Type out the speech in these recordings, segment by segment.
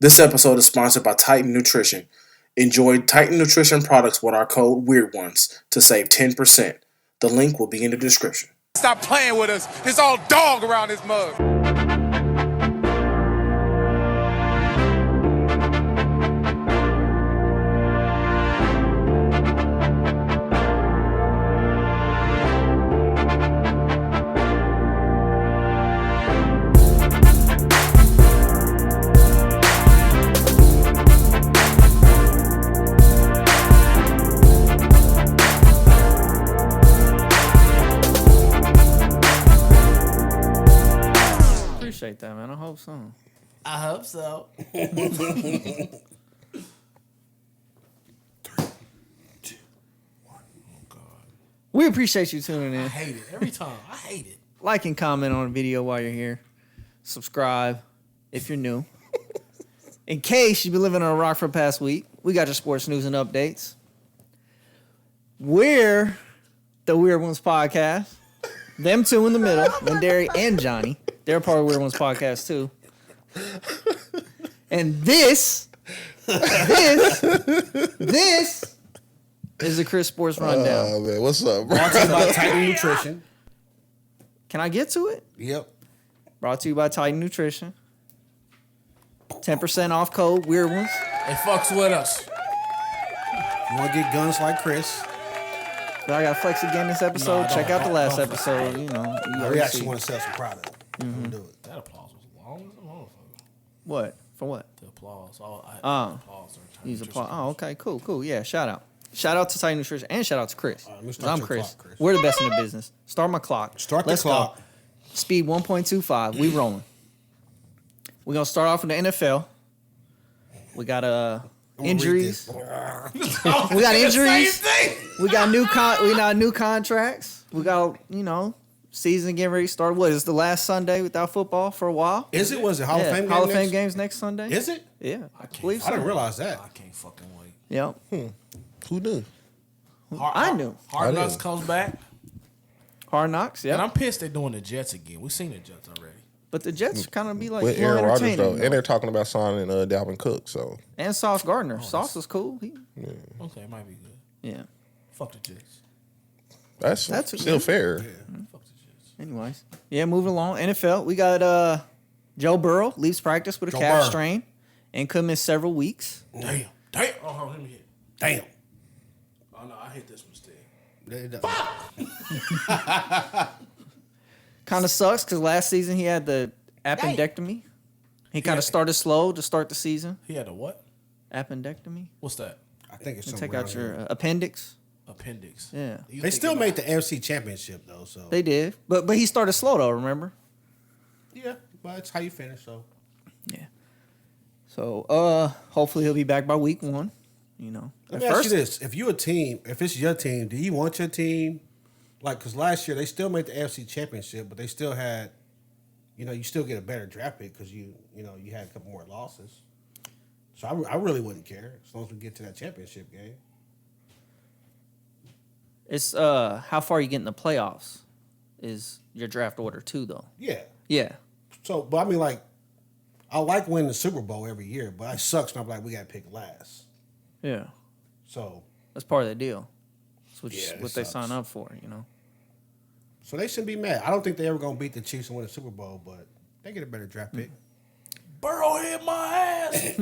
This episode is sponsored by Titan Nutrition. Enjoy Titan Nutrition products with our code WEIRDONES to save 10%. The link will be in the description. Stop playing with us. It's all dog around this mug. That, man. I hope so. I hope so. 3, 2, 1. Oh, God. We appreciate you tuning in. I hate it. Every time. I hate it. Like and comment on the video while you're here. Subscribe if you're new. In case you've been living on a rock for the past week, we got your sports news and updates. We're the Weird Ones Podcast. Them two in the middle, Lindari and Johnny. They're part of Weird Ones Podcast, too. And this is the Chris Sports Rundown. Oh, man. What's up, bro? Brought to you by Titan Nutrition. Can I get to it? Yep. Brought to you by Titan Nutrition. 10% off code, Weird Ones. It fucks with us. You want to get guns like Chris? But I got to flex again this episode. Check out the last episode. You know, we actually want to sell some product. Mm-hmm. Do it. That applause was long as a motherfucker. What? For what? The applause. Applause. Use applause. Oh, okay. Cool. Yeah, shout out. Shout out to Titan Nutrition and shout out to Chris. I'm Chris. Clock, Chris. We're the best in the business. Start my clock. Let's go. Speed 1.25. We rolling. We're going to start off with the NFL. We got injuries. We got injuries. We got new contracts. We got, season getting ready to start. What is the last Sunday without football for a while? Is it? Was it Hall of Fame games? Hall of Fame games next Sunday? Is it? Yeah. I didn't realize that. I can't fucking wait. Yep. Who knew? I knew. Hard Knocks comes back. Hard Knocks, yeah. And I'm pissed they're doing the Jets again. We've seen the Jets already. But the Jets kind of be like with more Aaron Rodgers, entertaining. though. And they're talking about signing Dalvin Cook, so. And Sauce Gardner. Sauce is cool. Okay, it might be good. Yeah. Fuck the Jets. That's still fair. Yeah. Fuck the Jets. Anyways. Yeah, moving along. NFL, we got Joe Burrow leaves practice with a calf strain and could miss several weeks. Damn. Oh, let me hit. Damn. Oh, no, I hit this mistake. Kind of sucks because last season he had the appendectomy. He kind of started slow to start the season. He had a what? Appendectomy. What's that? I think it's take out your appendix. Appendix. Yeah. They still made the NFC Championship though, so they did, but he started slow though. Remember? Yeah, but it's how you finish. So yeah. So hopefully he'll be back by week 1. Let me ask you this: if you a team, if it's your team, do you want your team? Like, because last year they still made the AFC Championship, but they still had, you still get a better draft pick because you had a couple more losses. So I really wouldn't care as long as we get to that championship game. It's how far you get in the playoffs is your draft order too, though. Yeah. Yeah. So, but I mean, like, I like winning the Super Bowl every year, but it sucks when I'm like, we got to pick last. Yeah. So that's part of the deal. That's what they sucks. sign up for, So they shouldn't be mad. I don't think they're ever going to beat the Chiefs and win the Super Bowl, but they get a better draft pick. Burrow hit my ass.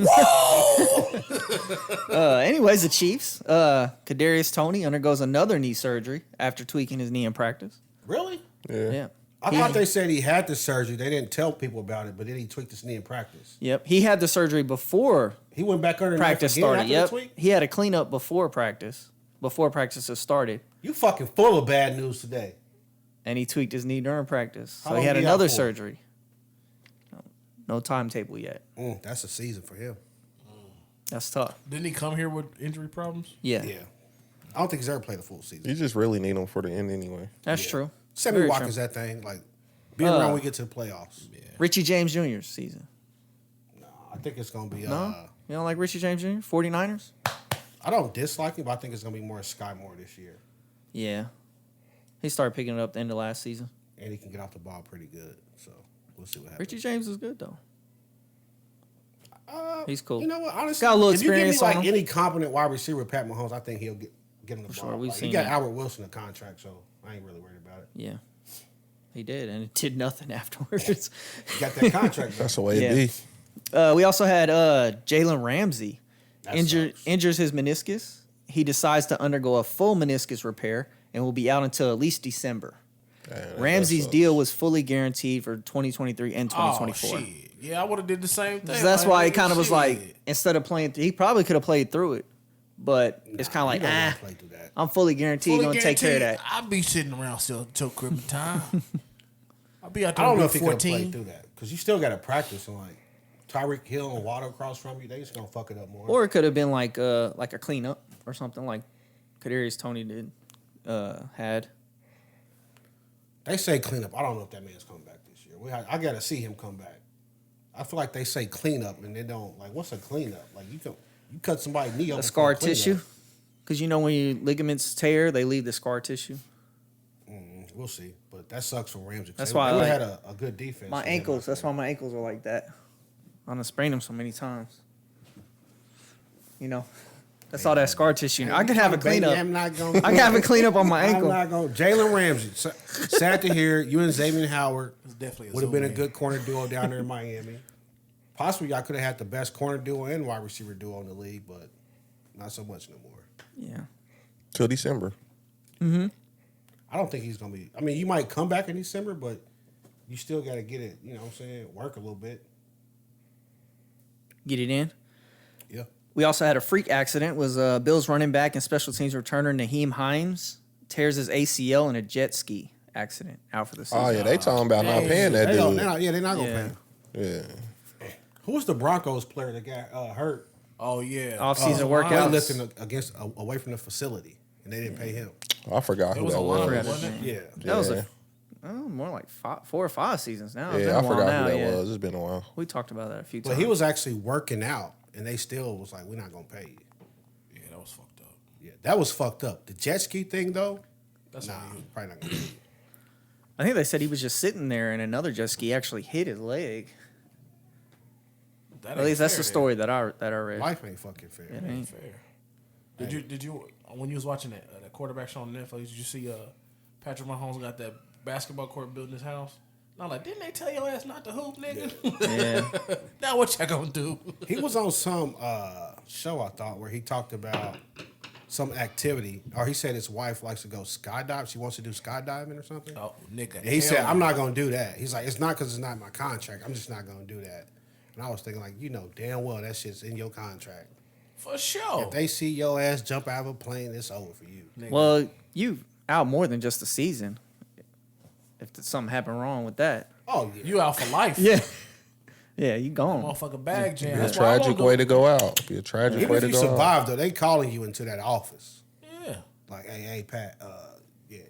Whoa! Anyways, the Chiefs. Kadarius Toney undergoes another knee surgery after tweaking his knee in practice. Really? Yeah. I thought they said he had the surgery. They didn't tell people about it, but then he tweaked his knee in practice. Yep. He had the surgery before he went back under practice started. Yep. He had a cleanup before practice has started. You fucking full of bad news today. And he tweaked his knee during practice. So he had another surgery. No timetable yet. That's a season for him. That's tough. Didn't he come here with injury problems? Yeah. I don't think he's ever played a full season. You just really need him for the end anyway. That's true. Sammy Watkins, that thing. Like, be around when we get to the playoffs. Yeah. Richie James Jr.'s season. No, I think it's going to be... No? You don't like Richie James Jr.? 49ers? I don't dislike him, but I think it's going to be more Sky Moore this year. Yeah. He started picking it up at the end of last season. And he can get off the ball pretty good. So, we'll see what happens. Richie James is good, though. He's cool. You know what? Honestly, got a little if you give me experience on like him. any competent wide receiver with Pat Mahomes, I think he'll get him the ball. Sure, we've He seen got that. Albert Wilson a contract, so I ain't really worried about it. Yeah, he did, and it did nothing afterwards. He got that contract. That's the way Yeah. it be. We also had Jalen Ramsey That injures his meniscus. He decides to undergo a full meniscus repair and will be out until at least December. Ramsey's deal was fully guaranteed for 2023 and 2024. Oh, shit. Yeah, I would have did the same thing. So that's why it kind of was shit. like, instead of playing, he probably could have played through it, but it's kind of like, You don't wanna play through that. I'm fully guaranteed Fully going to take care of that. I'll be sitting around till crib time. I'll be out there. I don't know at if he could have 14. played through that because you still got to practice on like Tyreek Hill and Waddle across from you. They just gonna fuck it up more. Or it could have been like a cleanup or something like Kadarius Toney did, had. They say cleanup. I don't know if that man's coming back this year. I got to see him come back. I feel like they say cleanup and they don't. Like, what's a cleanup? Like, you cut somebody's knee open. A for scar cleanup. tissue. Because when your ligaments tear, they leave the scar tissue. We'll see. But that sucks for Ramsey. That's they, why I they like had a good defense. My ankles, that's why my ankles are like that. I'm going to sprain them so many times. That's all that scar tissue. I could have a cleanup. I'm not going. I can have a cleanup on my ankle. I'm not going. Jalen Ramsey. Sad to hear you and Xavier Howard Definitely would have been a good corner duo down there in Miami. Possibly y'all could have had the best corner duo and wide receiver duo in the league, but not so much no more. Yeah. Till December. I don't think he's going to be. I mean, you might come back in December, but you still got to get it, you know what I'm saying, work a little bit. Get it in. Yeah. We also had a freak accident. Was Bills running back and special teams returner Nyheim Hines tears his ACL in a jet ski accident, out for the season. Oh, yeah, they talking about not paying that They're dude. not going to pay him. Yeah. Who was the Broncos player that got hurt? Oh yeah, Off-season Weightlifting workouts. away from the facility, and they didn't pay him. I forgot who was that a lot of was. it, wasn't it? Yeah. That was Yeah. more like 4 or 5 seasons now. It's been Yeah, I a while forgot now, who that yeah. was. It's been a while. We talked about that a few But times. he was actually working out, and they still was like, we're not going to pay you. Yeah, that was fucked up. Yeah, that was fucked up. The jet ski thing, though, That's nah, what he- probably not going to pay you. I think they said he was just sitting there and another jet ski actually hit his leg. that At ain't least that's fair, the story that I read. Life ain't fucking fair. It That ain't ain't. fair. Did you when you was watching that quarterback show on Netflix? Did you see Patrick Mahomes got that basketball court built in his house? And I'm like, didn't they tell your ass not to hoop, nigga? Yeah. Now what y'all gonna do? He was on some show, I thought, where he talked about some activity, or he said his wife likes to go skydive. She wants to do skydiving or something. Oh, nigga. And he said, I'm not going to do that. He's like, it's not because it's not in my contract. I'm just not going to do that. And I was thinking, like, damn well that shit's in your contract. For sure. If they see your ass jump out of a plane, it's over for you. Nigga. Well, you out more than just a season. If something happened wrong with that. Oh, yeah. You out for life. Yeah, you gone. Motherfucking bag jam. Be a That's why I won't tragic go- way to go out. Be a tragic Even way if to you go out. survive, though, they calling you into that office. Yeah. Like, hey, Pat,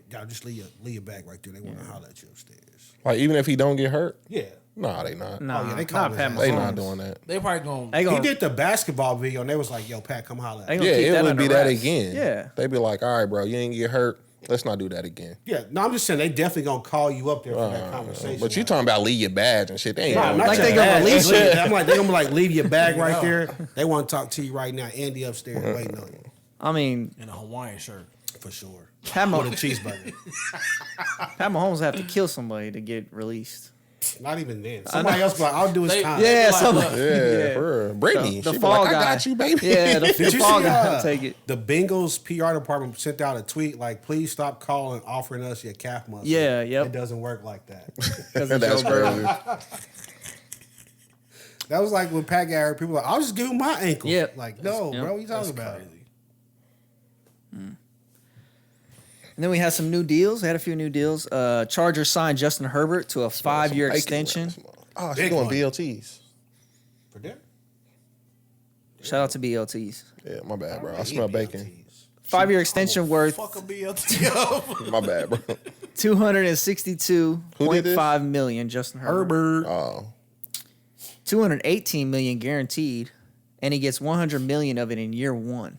y'all just leave your bag right there. They want to holler at you upstairs. Like, even if he don't get hurt? Yeah. Nah, they not. Nah, Oh, yeah, they not call his Pat ass. They Mahomes. not doing that. They probably gonna. They He gonna, did the basketball video, and they was like, yo, Pat, come holler at they me. gonna Yeah, keep it that would under be that wraps. again. Yeah. They be like, all right, bro, you ain't get hurt. Let's not do that again. Yeah, no, I'm just saying they definitely going to call you up there for that conversation. But you talking about leave your badge and shit. They ain't No, doing not Like that. they your gonna bag. release Leave- you. I'm like, they're going to be like, leave your bag right there. They want to talk to you right now. Andy upstairs waiting on you. I mean, in a Hawaiian shirt. For sure. Pat With a Mahomes cheeseburger. Mahomes have to kill somebody to get released. Not even then. Somebody else be like, I'll do his They- time. Yeah, like, somebody. Yeah, for real. Brittany. The she be fall like, guy. I got you, baby. Yeah, the Did you fall see guy. Take it. the Bengals PR department sent out a tweet like, please stop calling offering us your calf muscle. Yeah, yep. It doesn't work like that. That's crazy. That was like when Pat got hurt, people were like, I'll just give him my ankle. Yep. Like, no, Yep. bro, what you That's talking about? crazy. And then we had some new deals. We had a few new deals. Chargers signed Justin Herbert to a 5-year Bacon extension. wraps. Oh, she Big doing one. BLTs. For them? Shout out to BLTs. Yeah, my bad, bro. I smell bacon. 5-year extension worth Fuck a BLT up. My bad, bro. $262.5 million. Justin Herbert. Oh, $218 million guaranteed, and he gets $100 million of it in year 1.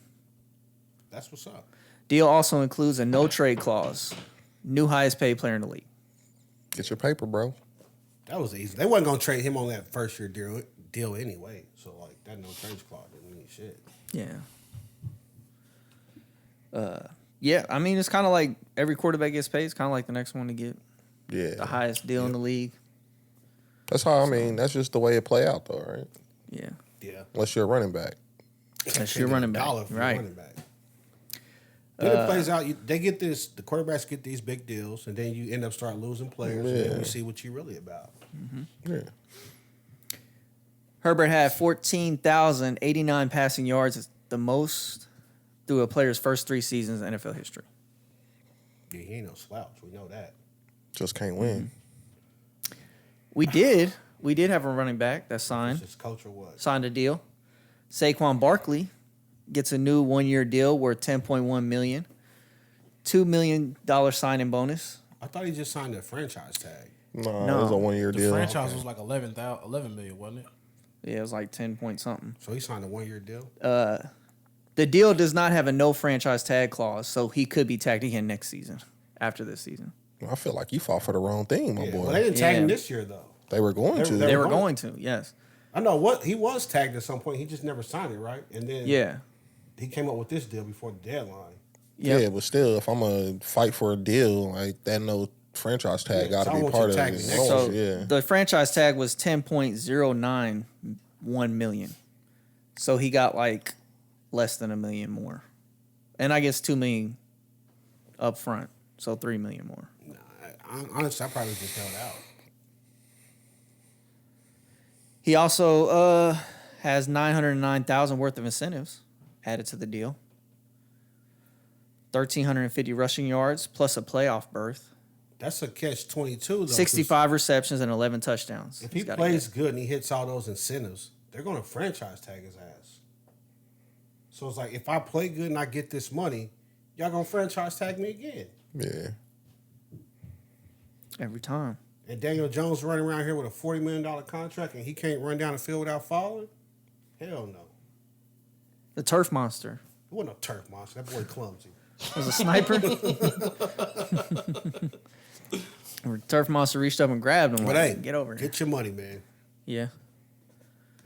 That's what's up. Deal also includes a no trade clause. New highest paid player in the league. get your paper, bro. That was easy. They wasn't going to trade him on that first year deal anyway. So like that no trades clause didn't mean shit. Yeah. Yeah, I mean, it's kind of like every quarterback gets paid. It's kind of like the next one to get the highest deal in the league. That's how, I mean, that's just the way it play out, though, right? Yeah. Yeah. Unless you're a running back. Unless you're running back. Right. Running back. Then it plays out. They get this. The quarterbacks get these big deals, and then you end up start losing players, and then we see what you're really about. Yeah. Herbert had 14,089 passing yards. It's the most through a player's first 3 seasons in NFL history. Yeah, he ain't no slouch. We know that. Just can't win. We did have a running back that signed. His culture was. Signed a deal. Saquon Barkley gets a new 1-year deal worth $10.1 million. $2 million signing bonus. I thought he just signed a franchise tag. No, No. it was a 1-year The deal. franchise was like 11 million, wasn't it? Yeah, it was like 10 point something. So he signed a 1-year deal. The deal does not have a no franchise tag clause, so he could be tagged again next season, after this season. I feel like you fought for the wrong thing, my boy. Well, they didn't tag him Yeah. this year though. They were going to. They were going to, yes. I know what he was tagged at some point. He just never signed it, right? And then Yeah. he came up with this deal before the deadline. Yep. Yeah, but still, if I'm going to fight for a deal, like that no franchise tag got so I to be want part you of to tag it. me next So yeah. the franchise tag was $10.091 million. So he got like less than $1 million more. And I guess $2 million up front. So $3 million more. Honestly, I probably just held out. He also has $909,000 worth of incentives added to the deal. 1,350 rushing yards plus a playoff berth. That's a catch-22 though. 65 receptions and 11 touchdowns. If he He's gotta plays get. good and he hits all those incentives, they're going to franchise tag his ass. So it's like, if I play good and I get this money, y'all going to franchise tag me again. Yeah. Every time. And Daniel Jones running around here with a $40 million contract and he can't run down the field without falling? Hell no. The turf monster. It wasn't no turf monster. That boy clumsy. Was a sniper. Turf monster reached up and grabbed him. But like, hey, get over here. get your money, man. Yeah.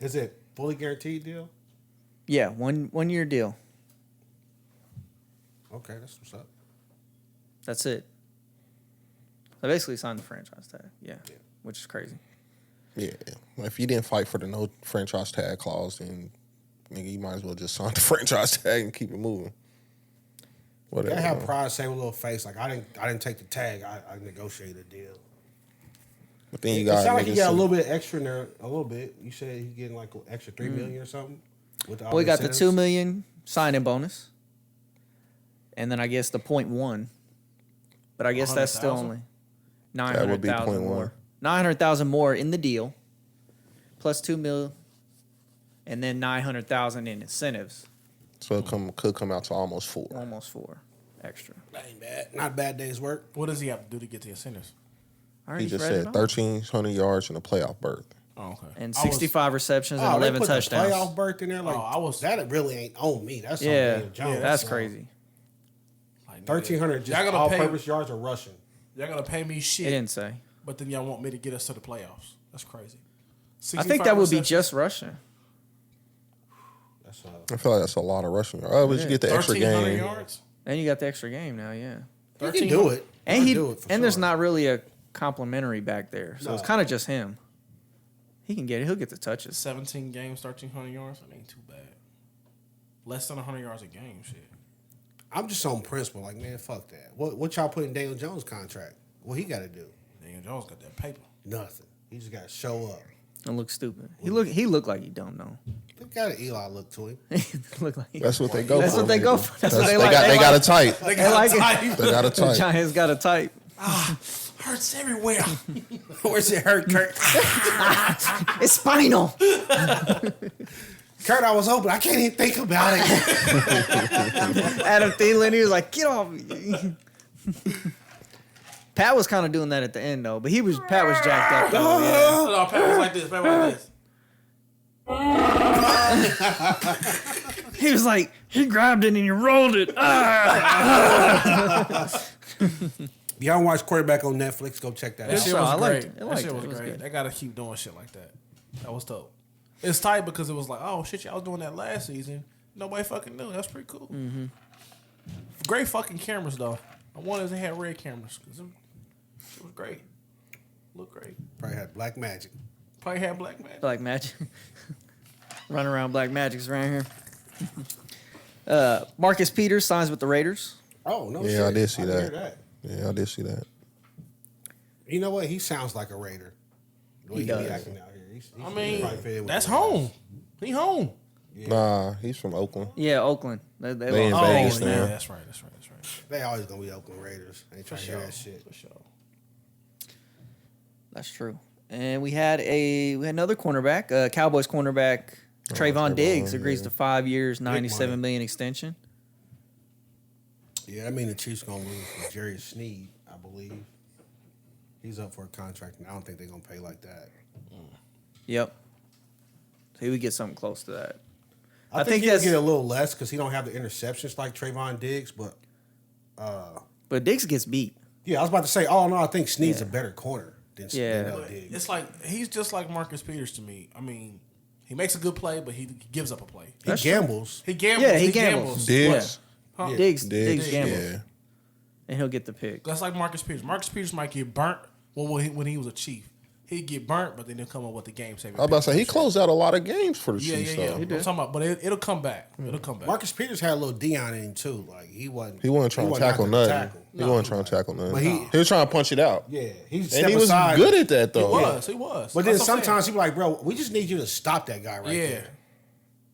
Is it fully guaranteed deal? Yeah, 1 year deal. Okay, that's what's up. That's it. I basically signed the franchise tag. Yeah. Which is crazy. Yeah. If you didn't fight for the no franchise tag clause, then nigga, you might as well just sign the franchise tag and keep it moving. Whatever. Gotta have pride, say with a little face, like I didn't take the tag. I negotiated a deal. But then you It got sound like he got a niggas- little bit extra in there. A little bit. You said he's getting like an extra $3 million or something. With all Well, he got the incentives? $2 million signing bonus, and then I guess the 0.1. But I guess that's still 100,000? only That would be 900,000 0.1. more. 900,000 more in the deal, plus $2 million, and then 900,000 in incentives. So it could come out to almost 4. Almost 4 extra. That ain't bad. Not a bad day's work. What does he have to do to get the incentives? I already He just read it said off. 1,300 yards and a playoff berth. Oh, okay. And I was- 65 receptions and Oh, 11 they put touchdowns. the playoff berth in there. Like that really ain't on me. That's on Yeah, Daniel Jones. that's crazy. like, nigga, 1,300 just y'all gonna all-purpose yards or rushing. Y'all gonna pay me It shit, didn't say. but then y'all want me to get us to the playoffs. That's crazy. I think that would be 65 just rushing. That's I feel like that's a lot of rushing yards. Oh, but you get the extra 1,300 game. yards. And you got the extra game now, yeah. you can do it. And You he can do it for and there's sure. not really a complimentary back there, so it's No. kind of just him. He can get it. He'll get the touches. 17 games, 1,300 yards. That ain't too bad. Less than 100 yards a game, shit. I'm just on principle. Like, man, fuck that. What y'all put in Daniel Jones' contract? What he got to do? Daniel Jones got that paper. Nothing. He just got to show up. And look stupid. He looked like he don't know. He got an Eli look to him. He look like That's what they go That's for. what they go for. That's what They they like. got a type. They They like got it. They got a The type. Giants got a type. hurts everywhere. Where's it hurt, Kurt? It's spinal. Kurt, I was open. I can't even think about it. Adam Thielen, he was like, get off me. Pat was kind of doing that at the end though, but Pat was jacked up though. Yeah. No, Pat was like this. Pat was like this. He was like, he grabbed it and he rolled it. Y'all watch Quarterback on Netflix? Go check that That out. shit saw it. was I liked great. it. I That liked shit it. was It was great. good. They gotta keep doing shit like that. That was dope. It's tight because it was like, oh shit, y'all was doing that last season. Nobody fucking knew. That's pretty cool. Mm-hmm. Great fucking cameras though. I wanted to have red cameras because it was great. Looked great. Probably had black magic. Black Magic. Run around Black Magics around here. Marcus Peters signs with the Raiders. Oh, no shit. Yeah, I did see hear that. Yeah, I did see that. You know what? He sounds like a Raider. The way He does. be acting out here. He's I mean, probably fit with that's the home. He home. Yeah. Nah, he's from Oakland. Yeah, Oakland. They in lost. Vegas yeah, now. that's right. They always gonna be Oakland Raiders. I ain't trying to hear that shit. For sure. That's true. And we had another cornerback, Cowboys cornerback Trevon Diggs agrees to 5 years, $97 million extension. Yeah, I mean the Chiefs gonna lose for Jerry Sneed, I believe. He's up for a contract, and I don't think they're gonna pay like that. Yep. So he would get something close to that. I think he'll get a little less because he don't have the interceptions like Trevon Diggs, but Diggs gets beat. yeah, I was about to say, oh no, I think Sneed's a better corner than Diggs. It's like he's just like Marcus Peters to me. I mean, he makes a good play, but he gives up a play. He gambles. He gambles. Yeah, he gambles. Diggs. Huh? Yeah. Diggs gambles. Yeah. And he'll get the pick. That's like Marcus Peters. Marcus Peters might get burnt. Well, when he was a Chief, he'd get burnt, but then he'll come up with the game saving. I was about to say he closed out a lot of games for the Chiefs. Yeah. though. I'm talking about, but it'll come back. It'll come back. Marcus Peters had a little Dion in him too. Like he wasn't trying to tackle nothing. He wasn't trying to tackle nothing. But he was trying to punch it out. Yeah, he And he was good at that though. He was. But then sometimes he be like, bro, we just need you to stop that guy right there.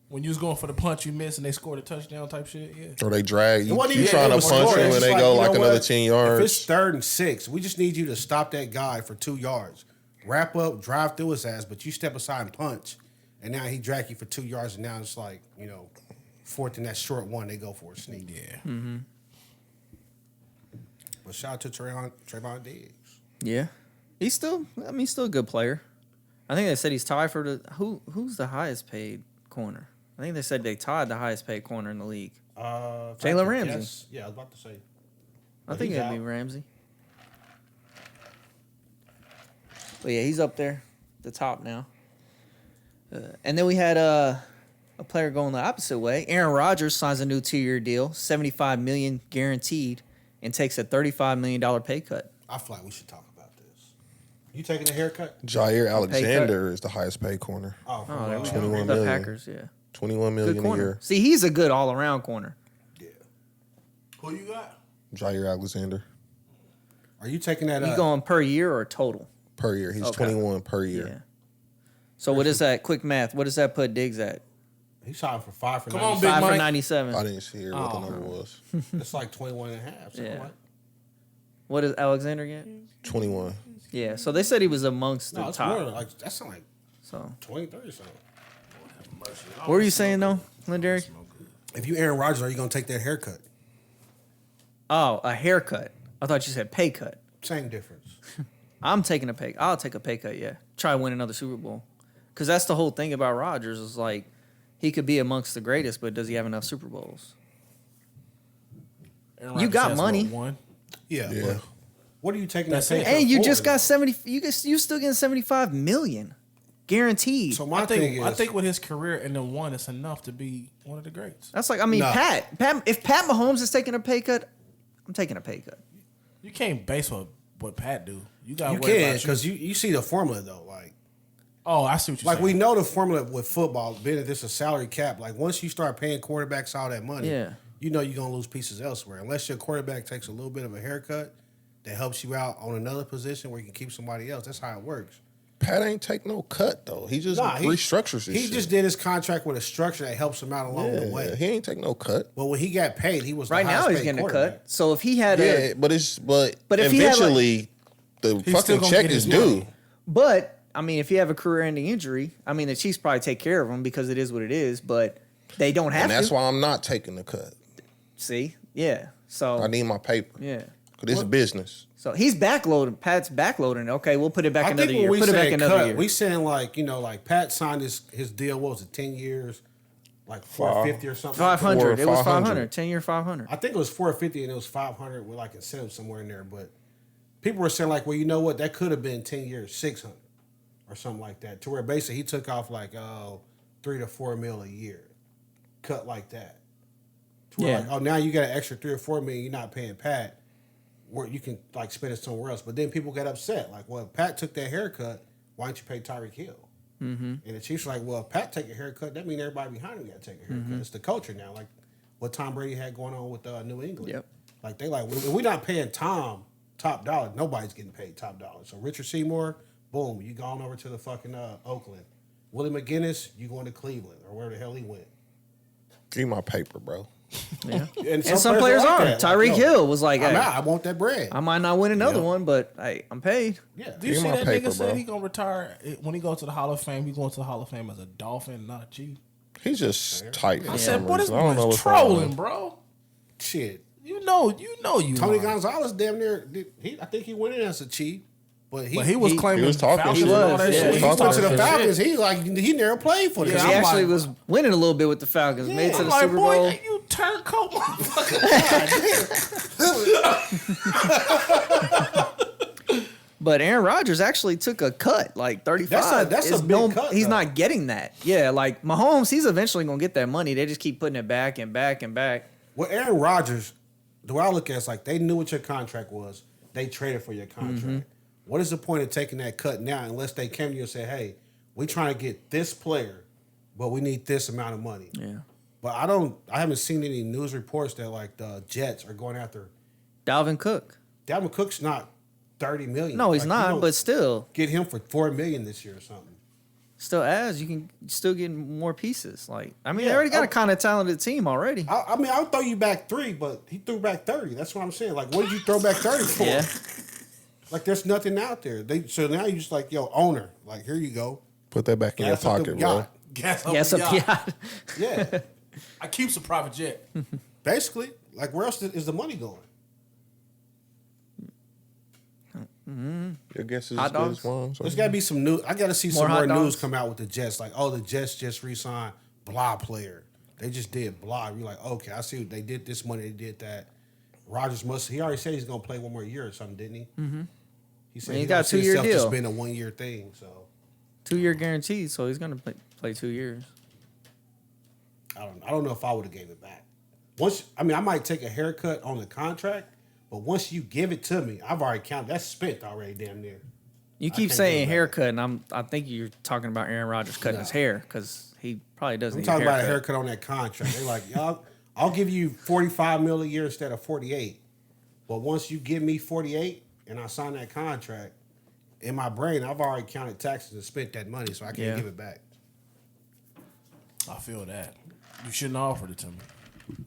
When you was going for the punch, you missed, and they scored a touchdown type shit. Yeah. Or they drag you. wasn't You even- trying it to was punch scoring. him It's and they like, go you like know another what? 10 If yards. it's 3rd and 6, we just need you to stop that guy for 2 yards. Wrap up, drive through his ass, but you step aside and punch. And now he drag you for 2 yards, and now it's like, 4th and that short one, they go for a sneak. Yeah. Mm-hmm. But shout out to Trevon Diggs. Yeah. He's still a good player. I think they said he's tied for who's the highest paid corner? I think they said they tied the highest paid corner in the league. Jalen Ramsey. Yes. Yeah, I was about to say. I think it'd be Ramsey. But yeah, he's up there, the top now. And then we had a player going the opposite way. Aaron Rodgers signs a new 2-year deal, $75 million guaranteed, and takes a $35 million pay cut. I feel like we should talk about this. You taking a haircut? Jair Alexander is the highest paid corner. Oh, There we go. 21 The million. Packers, yeah. $21 million Good a corner. year. See, he's a good all-around corner. Yeah. Who you got? Jair Alexander Are you taking that? You going per year or total? per year. He's Okay. 21 per year. Yeah. So what is that? Quick math. What does that put Diggs at? He's shot for 5 for Come on, 97. Big 5 for Mike. 97. I didn't see what the number was. It's like 21 and a half. Something Yeah. like. What does Alexander get? 21. Yeah. So they said he was amongst No, the it's top. more like that's like So 20, 30 something. what were you saying though, Lindaric? If you Aaron Rodgers, are you gonna take that haircut? Oh, a haircut. I thought you said pay cut. Same difference. I'm taking a pay. I'll take a pay cut. Yeah. Try to win another Super Bowl. Because that's the whole thing about Rodgers is like he could be amongst the greatest, but does he have enough Super Bowls? Aaron You Rodgers got has, money. One. Yeah. Yeah. But what are you taking That's that it. pay cut And you for, just got though? 70. You still getting 75 million guaranteed. So my thing is, I think with his career and then one, it's enough to be one of the greats. That's like Nah. Pat. If Pat Mahomes is taking a pay cut, I'm taking a pay cut. You can't base what Pat do. You got you can because you see the formula though. Like Oh, I see what you're saying. we know the formula with football. Being that this a salary cap, like once you start paying quarterbacks all that money, Yeah. you know you're gonna lose pieces elsewhere. Unless your quarterback takes a little bit of a haircut that helps you out on another position where you can keep somebody else. That's how it works. Pat ain't take no cut though. He just restructures his He shit. just did his contract with a structure that helps him out along the Yeah, way. he ain't take no cut. But when he got paid, he was the Right now highest he's paid getting a quarterback. cut. So if he had Yeah, but But if he had, like- eventually the He's still fucking gonna check get is his due. money. but I mean, if you have a career-ending injury, I mean, the Chiefs probably take care of him because it is what it is. But they don't have And that's to. why I'm not taking the cut. See, yeah. So I need my paper. yeah. Because it's business. So he's backloading. Pat's backloading. Okay, we'll put it back I another think year. when we Put it back say another cut, year. we saying like Pat signed his deal. What was it, 10 years, like 450 or something? 500. It was 500. 500. 10-year 500. I think it was 450 and it was 500 with like incentive somewhere in there. But people were saying like, well, you know what? That could have been 10 years, 600 or something like that. To where basically he took off like $3 to $4 million a year, cut like that. To where like, now you got an extra $3 or $4 million. You're not paying Pat, where you can like spend it somewhere else. But then people got upset. Like, well, if Pat took that haircut, why don't you pay Tyreek Hill? Mm-hmm. And the Chiefs are like, well, if Pat take a haircut, that means everybody behind him got to take a haircut. It's the culture now, like what Tom Brady had going on with New England. Yep. Like they like, if we're not paying Tom top dollar, nobody's getting paid top dollar. So Richard Seymour, boom, you gone over to the fucking Oakland. Willie McGinnis, you going to Cleveland or where the hell he went. Give me my paper, bro. Yeah. And some players are. like that. Tyreek Like, Hill was like, hey, I want that bread. I might not win another one, but hey, I'm paid. Yeah. Do you Give see my that paper, nigga said bro. he gonna retire when he goes to the Hall of Fame? He going to the Hall of Fame as a Dolphin, not a Chief. He's just tight. I said, boy, this I don't know boy's what's wrong with trolling, him. bro. Shit. You know. Tony lying. Gonzalez damn near. I think he went in as a Chief, but But he was claiming he was talking Falcons shit. and all that He was, shit. yeah. He went to the talking Falcons. He like he never played for them. Yeah, He I'm actually like- was winning a little bit with the Falcons. Made it to I'm the like, Super boy, Bowl. you turncoat motherfucker. But Aaron Rodgers actually took a cut, like 35. That's a It's big cut, He's though. not getting that. Yeah, like Mahomes, he's eventually going to get that money. They just keep putting it back and back and back. Well, Aaron Rodgers, the way I look at it, it's like they knew what your contract was. They traded for your contract. What is the point of taking that cut now unless they came to you and say, hey, we're trying to get this player, but we need this amount of money. Yeah. But I haven't seen any news reports that like the Jets are going after Dalvin Cook. Dalvin Cook's not $30 million. No, he's Like, you not, don't but still get him for $4 million this year or something. you can still get more pieces. Like, I mean, Yeah, they already got a kind of talented team already. I mean, I'll throw you back 3, but he threw back 30. That's what I'm saying. Like, what did you throw back 30 for? Yeah. Like, there's nothing out there. So now you're just like, yo, owner, like, here you go. Put that back in your Gas up the pocket, bro. yacht. Gas up Yes, the yacht. yeah. Yeah. I keeps a private jet. Basically, like, where else is the money going? Your guess is Hot as good as dogs? mine. So. There's got to be some news. I got to see some More more hot news dogs? come out with the Jets. Like, oh, the Jets just re-signed blah player. They just did blah. You're like, okay, I see. They did this money. They did that. Rodgers he already said he's going to play one more year or something, didn't he? Mm-hmm. He said He he got a don't see 2-year himself just deal. being a 1-year thing. So 2-year guaranteed, so he's going to play 2 years. I don't know if I would have gave it back. I might take a haircut on the contract, but once you give it to me, I've already counted. That's spent already, damn near. You keep can't saying do that. haircut, and I think you're talking about Aaron Rodgers cutting his hair because he probably doesn't I'm need talking a haircut. about a haircut on that contract. They're like, y'all, I'll give you $45 million a year instead of 48. But once you give me 48 and I sign that contract, in my brain, I've already counted taxes and spent that money, so I can't Yeah. give it back. I feel that. You shouldn't have offered it to me.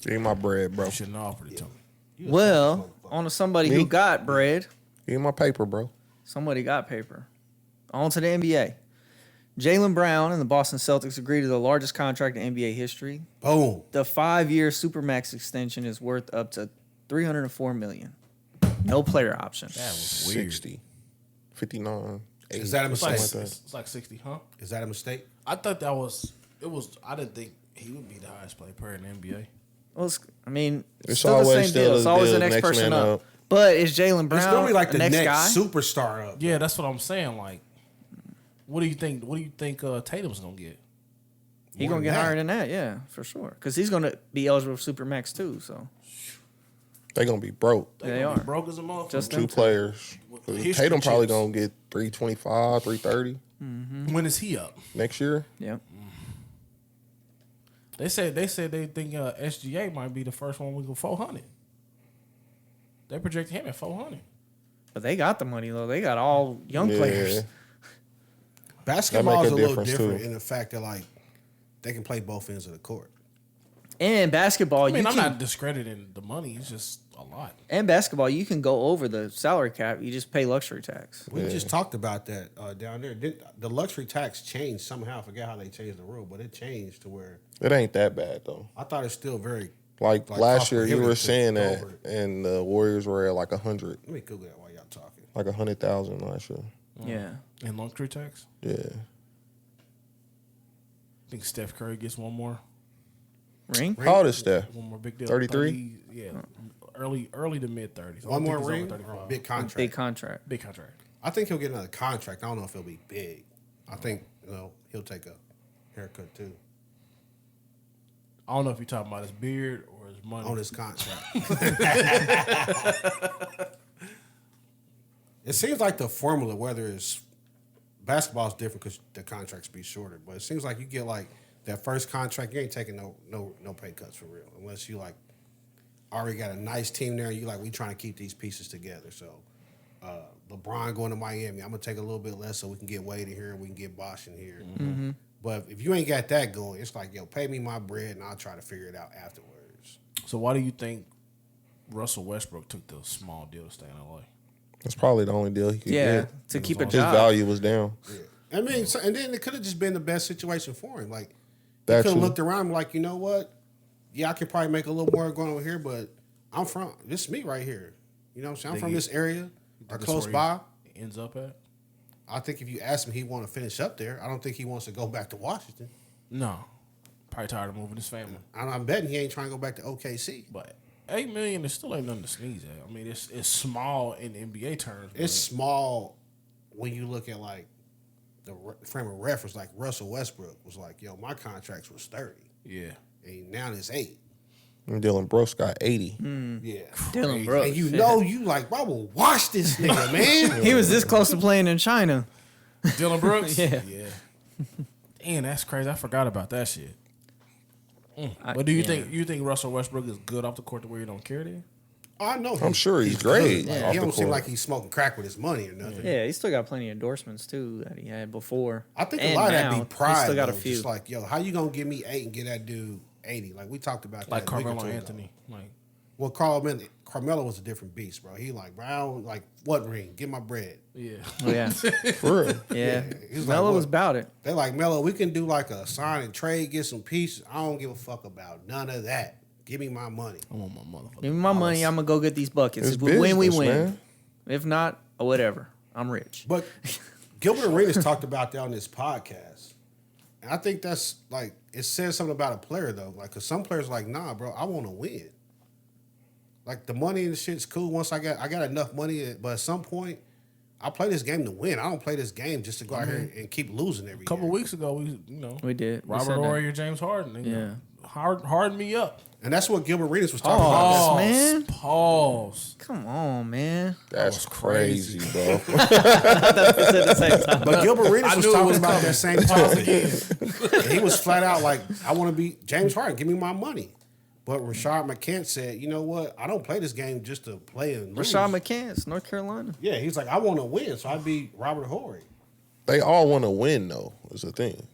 Give me my bread, bro. You shouldn't have offered it to me. Well, on to somebody Me? who got bread. Give me my paper, bro. Somebody got paper. On to the NBA. Jaylen Brown and the Boston Celtics agreed to the largest contract in NBA history. Boom. The 5-year Supermax extension is worth up to $304 million. No player option. That was weird. 60, 59, 80. Is that a It's like, mistake? it's like 60, huh? Is that a mistake? I thought that was. It was. I didn't think he would be the highest paid player in the NBA. Well, It's still always the same still deal. the It's always deal, the next next person man up. up. But is Jaylen Brown It's gonna be like the next next guy? superstar up. Yeah, that's what I'm saying. Like, what do you think? What do you think Tatum's gonna get? He's More going to get than that. higher than that, yeah, for sure. Because he's going to be eligible for Supermax too, so. They gonna be broke. They gonna be are. broke as a motherfucker. Just Two them. players. History Tatum probably chips. gonna get 325, 330 When is he up? next year. Yep. They said they think SGA might be the first one we go 400. They project him at 400. But they got the money, though. They got all young Yeah. players. Basketball That is make a a little difference, different too. in the fact that like they can play both ends of the court. And basketball, I mean, you I'm can not discrediting the money. It's just a lot. you can go over the salary cap. You just pay luxury tax. We just talked about that down there. The luxury tax changed somehow. I forget how they changed the rule, but it changed to where It ain't that bad though. I thought it's still very. Like Like, last cost year, you were prohibitive to saying go that, over it. and the Warriors were at like 100, Let me Google that while y'all talking. like 100,000 last year. Yeah. And luxury tax. Yeah, I think Steph Curry gets one more Ring? how old is Steph? big deal. 33? 30, yeah, early to mid 30s. One more ring, or a big contract. Big contract. Big contract. I think he'll get another contract. I don't know if it'll be big. I think he'll take a haircut too. I don't know if you're talking about his beard or his money. On his contract. It seems like the formula, whether it's basketball is different because the contracts be shorter, but it seems like you get like that first contract, you ain't taking no pay cuts for real, unless you like already got a nice team there and you like we trying to keep these pieces together. So LeBron going to Miami, I'm gonna take a little bit less so we can get Wade in here and we can get Bosh in here. Mm-hmm. But if you ain't got that going, it's like, yo, pay me my bread and I'll try to figure it out afterwards. So why do you think Russell Westbrook took the small deal to stay in LA? That's probably the only deal he could get. To keep a His job. value was down. Yeah. I mean, and then it could have just been the best situation for him. Like, he That could have too. looked around like, you know what? Yeah, I could probably make a little more going over here, but this is me right here. You know what I'm saying? I'm from this area or close by. He ends up at? I think if you ask him, he want to finish up there. I don't think he wants to go back to Washington. No. Probably tired of moving his family. I'm betting he ain't trying to go back to OKC. But $8 million is still ain't nothing to sneeze at. I mean, it's small in NBA terms. It's small when you look at like the frame of reference. Like Russell Westbrook was like, yo, my contract was 30. Yeah. And now it's 8. And Dylan Brooks got 80. Yeah. Dylan Brooks. And you like, bro, I will watch this nigga, man. He was this close to playing in China. Dylan Brooks? Yeah. Damn, that's crazy. I forgot about that shit. But do you think Russell Westbrook is good off the court to where you don't care then? I know. I'm sure he's great. Like, off he the don't seem court. like he's smoking crack with his money or nothing. Yeah, he still got plenty of endorsements too that he had before. I think a And lot of now, that be pride. He still got a though. few. Just like, yo, how you gonna give me 8 and get that dude 80? Like we talked about Like that. a week or Carmelo two ago. Anthony. Like, Well, Carmelo was a different beast, bro. He like, bro, I don't, like, what ring? Get my bread. yeah. Oh, yeah, For real. yeah. He's Melo like, was what? about it. They like, Melo, we can do like a sign and trade, get some pieces. I don't give a fuck about none of that. Give me my money. I want my motherfucker. Give me my money. I'm gonna go get these buckets. It's If we win, we business, win. man. If not, whatever. I'm rich. But Gilbert Arenas talked about that on this podcast. And I think that's like, it says something about a player though. Like, cause some players are like, nah, bro, I want to win. Like the money and the shit's cool. Once I got enough money, but at some point, I play this game to win. I don't play this game just to go out here and keep losing every A couple year. weeks ago, We did. We Robert said that. Horry or James Harden. Yeah. Harden me up. And that's what Gilbert Arenas was talking about. Pause, man. Pause. Come on, man. That's crazy, bro. At the same time. But Gilbert Arenas was knew it talking was about coming. that same topic. And he was flat out like, I want to be James Harden. Give me my money. But Rashad McCants said, you know what? I don't play this game just to play and lose. Rashad McCants, North Carolina. Yeah, he's like, I want to win, so I'd be Robert Horry. They all want to win, though, is the thing.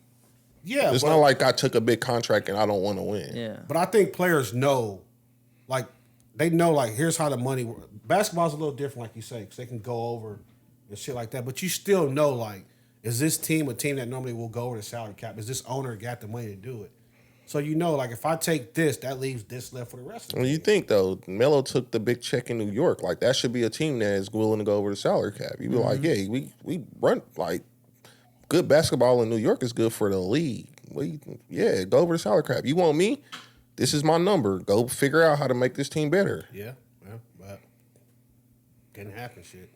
Yeah, It's but, not like I took a big contract and I don't want to win. Yeah. but I think players know, like, they know, like, here's how the money works. Basketball's a little different, like you say, because they can go over and shit like that. But you still know, like, is this team a team that normally will go over the salary cap? Is this owner got the money to do it? So you know, like, if I take this, that leaves this left for the rest of When it. you think, though, Melo took the big check in New York. Like, that should be a team that is willing to go over the salary cap. You be like, yeah, we run, like, good basketball in New York is good for the league. Yeah, go over the salary cap. You want me? This is my number. Go figure out how to make this team better. Yeah, but didn't happen, shit.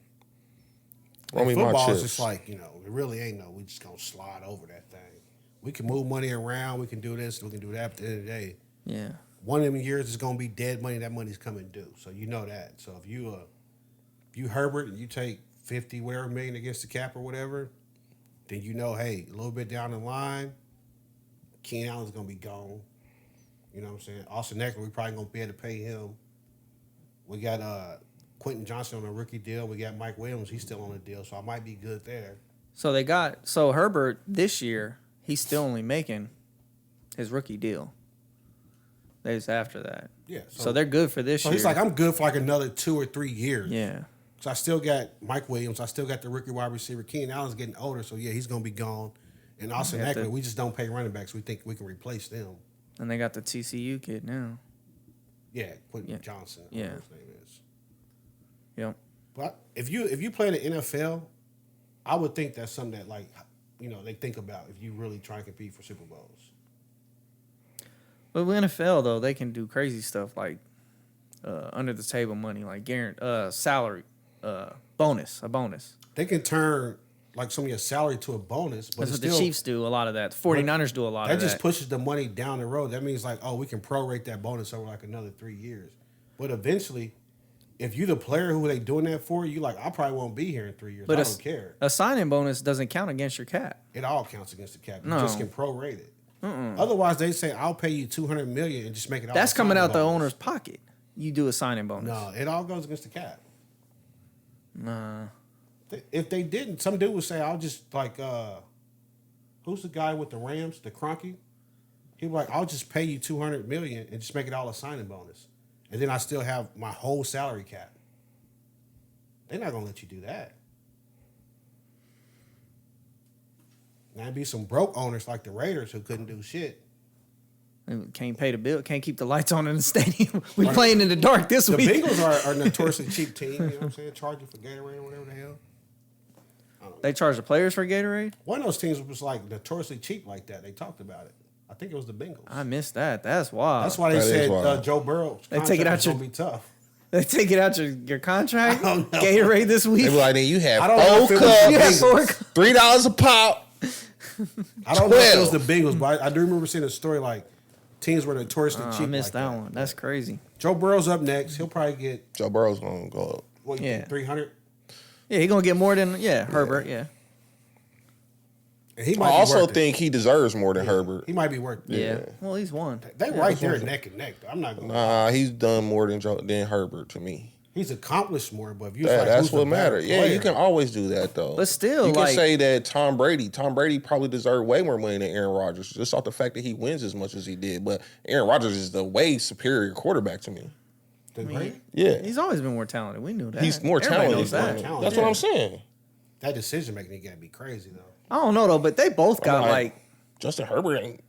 Roll me my Football is chips. just like, it really ain't we just gonna slide over that thing. We can move money around, we can do this, we can do that, but at the end of the day, Yeah. one of them years is gonna be dead money, that money's coming due. So you know that. So if you Herbert and you take 50 whatever million against the cap or whatever, then you know, hey, a little bit down the line, Keenan Allen's gonna be gone. You know what I'm saying? Austin Eckler, we probably gonna be able to pay him. We got Quentin Johnson on a rookie deal. We got Mike Williams, he's still on a deal, so I might be good there. So Herbert this year, he's still only making his rookie deal. Days after that. Yeah. So they're good for this So year. he's like, I'm good for like another 2 or 3 years. Yeah. So I still got Mike Williams. I still got the rookie wide receiver. Keenan Allen's getting older, so yeah, he's gonna be gone. And Austin Yeah, Eckler, we just don't pay running backs. We think we can replace them. And they got the TCU kid now. Yeah, Quentin Yeah. Johnson. Yeah. Whatever his name is. Yep. But if you play the NFL, I would think that's something that they think about if you really try to compete for Super Bowls. But with NFL though, they can do crazy stuff like under the table money, like salary, a bonus. They can turn like some of your salary to a bonus. But That's what the Chiefs do. A lot of that. 49ers do a lot of that. That just pushes the money down the road. That means like, oh, we can prorate that bonus over like another 3 years. But eventually, if you the player who they doing that for, you like, I probably won't be here in 3 years. But I don't care. A signing bonus doesn't count against your cap. It all counts against the cap. You just can prorate it. Otherwise, they say I'll pay you $200 million and just make it all. That's coming out the owner's pocket. You do a signing bonus. No, it all goes against the cap. Nah. If they didn't, some dude would say, I'll just like, who's the guy with the Rams, the Kroenke? He'd be like, I'll just pay you $200 million and just make it all a signing bonus. And then I still have my whole salary cap. They're not going to let you do that. Now, it'd be some broke owners like the Raiders who couldn't do shit. Can't pay the bill. Can't keep the lights on in the stadium. We playing in the dark this week. The Bengals are a notoriously cheap team. You know what I'm saying? Charging for Gatorade or whatever the hell. They charge the players for Gatorade? One of those teams was like notoriously cheap like that. They talked about it. I think it was the Bengals. I missed that. That's wild. That's why they said Joe Burrow. They take it out your. Be tough. They take it out your contract. Gatorade this week. They be like, then you have $4 cups, $3 a pop. I don't know if it was the Bengals, but I do remember seeing a story like teams were notoriously cheap. I missed like that one. That's crazy. Joe Burrow's up next. He'll probably get. Joe Burrow's gonna go up. What you think, 300? Yeah, he's gonna get more than Herbert. Yeah. And he might I also think he deserves more than Herbert. He might be worth it. Yeah. Well, he's won. They right there neck and neck. Though. I'm not gonna. Nah, he's done more than Herbert to me. He's accomplished more, but if you that's what matters. Yeah, you can always do that though. But still, you can say that Tom Brady probably deserved way more money than Aaron Rodgers, just off the fact that he wins as much as he did. But Aaron Rodgers is the way superior quarterback to me. Yeah, he's always been more talented. We knew that. He's more talented. That's what I'm saying. That decision making got to be crazy though. I don't know though, but they both got like Justin Herbert ain't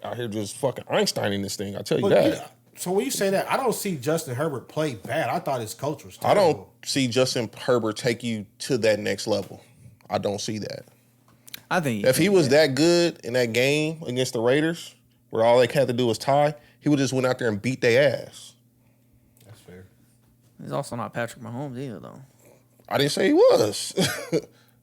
out here just fucking Einsteining this thing. I tell you that. Yeah, so when you say that, I don't see Justin Herbert play bad. I thought his coach was terrible. I don't see Justin Herbert take you to that next level. I don't see that. I think if he was that good in that game against the Raiders, where all they had to do was tie, he would just went out there and beat their ass. That's fair. He's also not Patrick Mahomes either, though. I didn't say he was.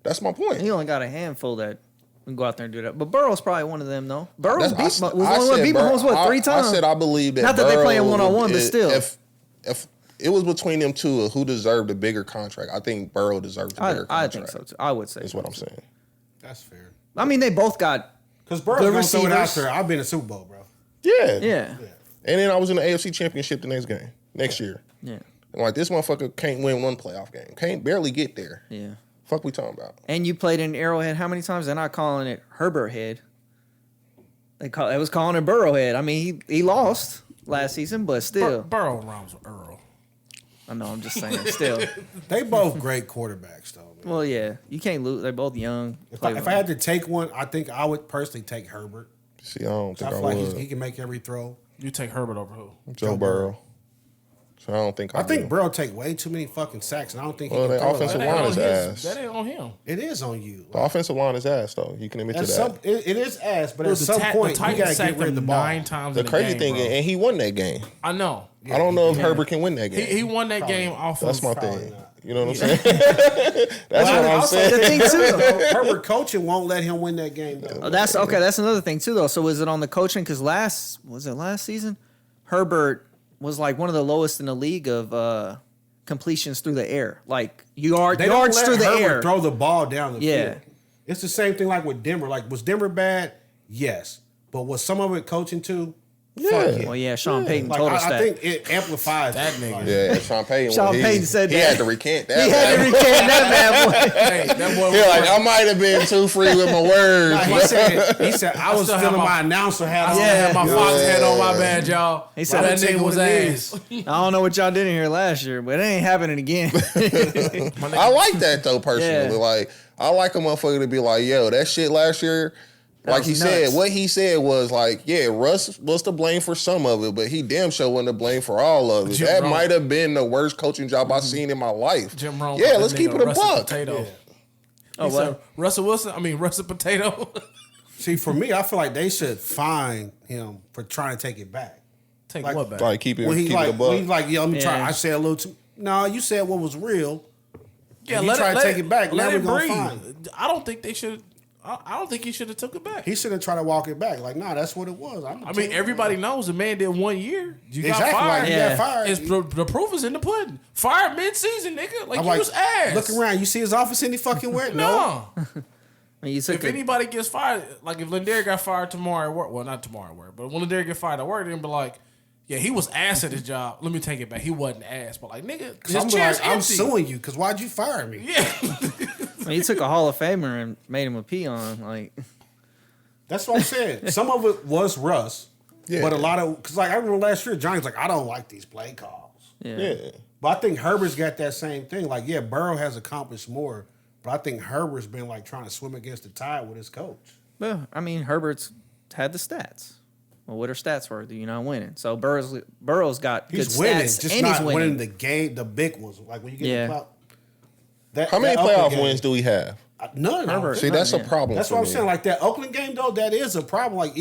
That's my point. He only got a handful that can go out there and do that. But Burrow's probably one of them, though. Burrow's was the only one beat Mahomes, 3 times? I said I believe that. Not that they're playing one-on-one, but still. If it was between them two, who deserved a bigger contract, I think Burrow deserves a bigger contract. I think so, too. I would say that's what I'm saying. That's fair. I mean, they both got because Burrow's going to throw it out there. I've been in Super Bowl, bro. Yeah. And then I was in the AFC Championship the next year. Yeah. And like, this motherfucker can't win one playoff game. Can't barely get there. Yeah. Fuck we talking about. And you played in Arrowhead how many times? They're not calling it Herbert Head. It was calling it Burrow Head. I mean, he lost last season, but still. Burrow rhymes with Earl. I know, I'm just saying. Still. They both great quarterbacks, though. Man. Well, yeah. You can't lose. They're both young. If I had to take one, I think I would personally take Herbert. See, I don't think I feel like he can make every throw. You take Herbert over who? Joe Burrow. So I don't think I think Burrow take way too many fucking sacks, and I don't think he can the throw offensive like line is ass. That ain't on him. It is on you. The offensive line is ass, though. You can admit to that. It is ass, but at some point, you got to get rid of the ball. 9 times the crazy thing, and he won that game. I know. I don't know if Herbert can win that game. He won that game off of. That's my thing. Not. You know what I'm saying? That's what I'm saying. The thing too, Herbert coaching won't let him win that game. Though. That's okay. That's another thing too, though. So was it on the coaching? Because last season, Herbert was like one of the lowest in the league of completions through the air, like yards through the air. Throw the ball down the field. It's the same thing like with Denver. Like, was Denver bad? Yes, but was some of it coaching too? Yeah. Well, yeah, Sean Payton told us that. I think it amplifies that nigga. Yeah, Sean Payton. Payton said he had to recant that. He had to recant that bad boy. Hey, that boy like, I might have been too free with my words. He said I was feeling my announcer hat on. I had my Fox hat on. My bad, y'all. He said that nigga was ass. I don't know what y'all did in here last year, but it ain't happening again. I like that though personally. Like, I like a motherfucker to be like, yo, that shit last year. Like he said, what he said was like, yeah, Russ was to blame for some of it, but he damn sure wasn't to blame for all of it. That might have been the worst coaching job I've seen in my life. Jim Rome. Yeah, let's keep it a buck. Yeah. Oh, what? Russell Wilson? Russet Potato? See, for me, I feel like they should fine him for trying to take it back. Take what back? Like keep it a buck. When he's like, yo, let me try. I said a little too. No, you said what was real. Yeah, and he tried to take it back. Now Let we're it gonna breathe. find. I don't think they should. I don't think he should have took it back. He should have tried to walk it back. Like, nah, that's what it was. I mean, everybody knows the man did 1 year. You exactly, got fired. like, Yeah. got fired. The proof is in the pudding. Fired mid-season, nigga. Like, I'm he was ass. Look around. You see his office any fucking where? No. No. I mean, you took If anybody gets fired, like if Lindari got fired tomorrow at work, well, not tomorrow at work, but when Lindari get fired at work, they'll be like, yeah, he was ass at his job. Let me take it back. He wasn't ass, but like, nigga, his chair's empty. I'm suing you because why'd you fire me? Yeah. I mean, you took a Hall of Famer and made him a peon. Like, That's what I'm saying. Some of it was Russ, but a lot of because like I remember last year, Johnny's like, I don't like these play calls. yeah. But I think Herbert's got that same thing. Like, yeah, Burrow has accomplished more, but I think Herbert's been like trying to swim against the tide with his coach. Well, I mean, Herbert's had the stats. Well, what are stats worth? You're not winning. So Burrow's got He's good winning, stats, just and not he's winning winning. the game, the big ones. Like when you get Yeah. the clout. How many playoff wins do we have? None. Herbert. See, that's a problem. That's for what I'm me. saying. Like that Oakland game, though, that is a problem. Like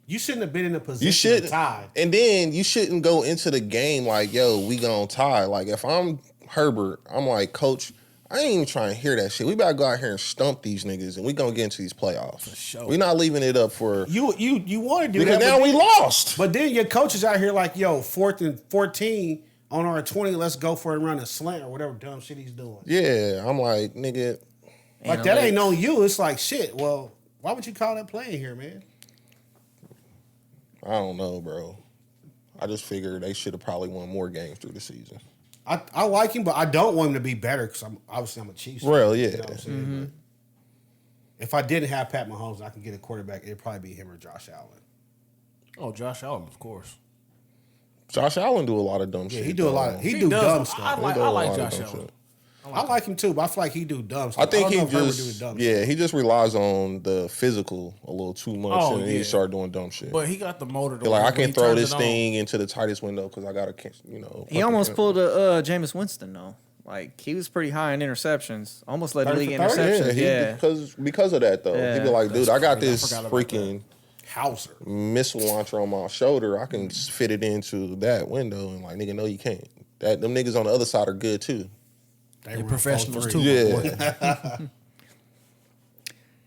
you shouldn't have been in a position You should to tie. and then you shouldn't go into the game like, yo, we gonna tie. Like if I'm Herbert, I'm like, coach, I ain't even trying to hear that shit. We better go out here and stump these niggas, and we gonna get into these playoffs. For sure. We're not leaving it up for You want to do because that, now but we lost. But then your coach is out here like, yo, 4th and 14 on our 20. Let's go for it and run a slant or whatever dumb shit he's doing. Yeah, I'm like, nigga. Like that ain't on you. It's like shit. Well, why would you call that playing here, man? I don't know, bro. I just figured they should have probably won more games through the season. I like him, but I don't want him to be better because I'm a Chiefs fan. Well, yeah. You know what I'm saying? But if I didn't have Pat Mahomes and I could get a quarterback, it'd probably be him or Josh Allen. Oh, Josh Allen, of course. Josh Allen do a lot of dumb shit. Yeah, he do a lot. He do does. dumb I stuff. like He do a lot of Josh dumb Allen. shit. I like him too, but I feel like he do dumb stuff. I think don't he know if Herbert just, do dumb he just relies on the physical a little too much, Oh, and yeah. he start doing dumb shit. But he got the motor. To They're like, work I when can he throw turns this it on. thing into the tightest window because I got to, He fucking- almost pulled a Jameis Winston though. Like he was pretty high in interceptions. Almost led the 30 league in for 30? interceptions. Yeah. because of that though. Yeah. He'd be like, dude, That's I got crazy. I this forgot about freaking Hauser. missile launcher on my shoulder. I can fit it into that window, and like, nigga, no, you can't. Them niggas on the other side are good too. They're professionals 4-3. too. Yeah.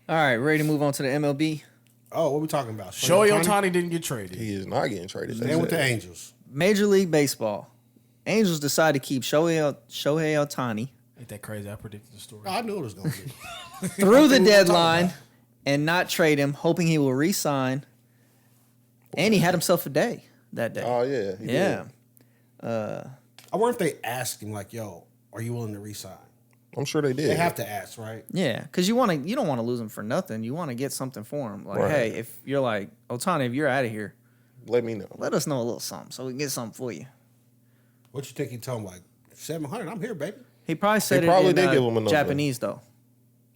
All right, ready to move on to the MLB. Oh, what we talking about? Shohei Ohtani didn't get traded. He is not getting traded. Staying with the Angels. Major League Baseball. Angels decide to keep Shohei Ohtani Ain't that crazy? I predicted the story. I knew it was going to be. through the deadline and not trade him, hoping he will re-sign. And he had himself a day that day. Oh yeah. He yeah. did. I wonder if they asked him, like, yo, are you willing to resign? I'm sure they did. They have to ask, right? Yeah, because you don't want to lose him for nothing. You want to get something for him. Like, Right. hey, if you're like Ohtani, if you're out of here, Let me know. let us know a little something so we can get something for you. What you think he told him? Like, 700, I'm here, baby. He probably said He probably it in did give him a number. Japanese though.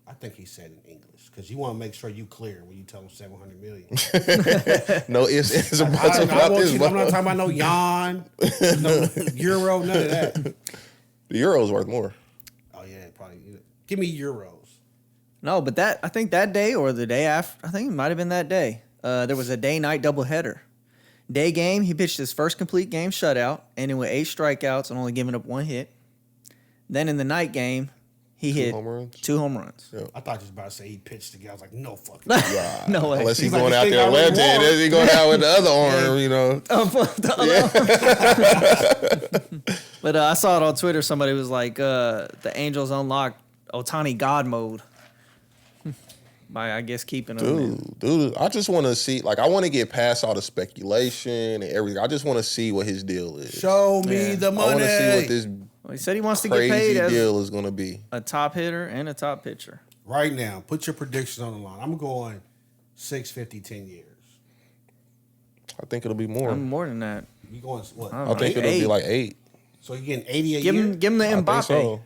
I think he said in English because you want to make sure you clear when you tell him 700 million. No, it's about I about want this. you, I'm not talking about no yuan, no euro, none of that. The euro's worth more. Oh, yeah, probably. Give me euros. No, but I think that day or the day after, I think it might have been that day. There was a day-night doubleheader. Day game, he pitched his first complete game shutout, ending with 8 strikeouts and only giving up 1 hit. Then in the night game, he hit home runs? 2 home runs. Yeah. I thought you was about to say he pitched again. I was like, no fucking. No way. Unless he's He's like, going this out thing there already left-handed, won. is he going out with the other arm, you know? But I saw it on Twitter. Somebody was like, the Angels unlocked Ohtani God mode by, I guess, keeping him. Dude, I just want to see, like, I want to get past all the speculation and everything. I just want to see what his deal is. Show me the I money. want to see what this Well, he said he wants to get paid crazy as deal is going to be. a top hitter and a top pitcher. Right now, put your predictions on the line. I'm going 650, 10 years. I think it'll be more. More than that. You going what? I I think it'll be like 8. So you getting 80 a Give year? him the I think Mbappe. so.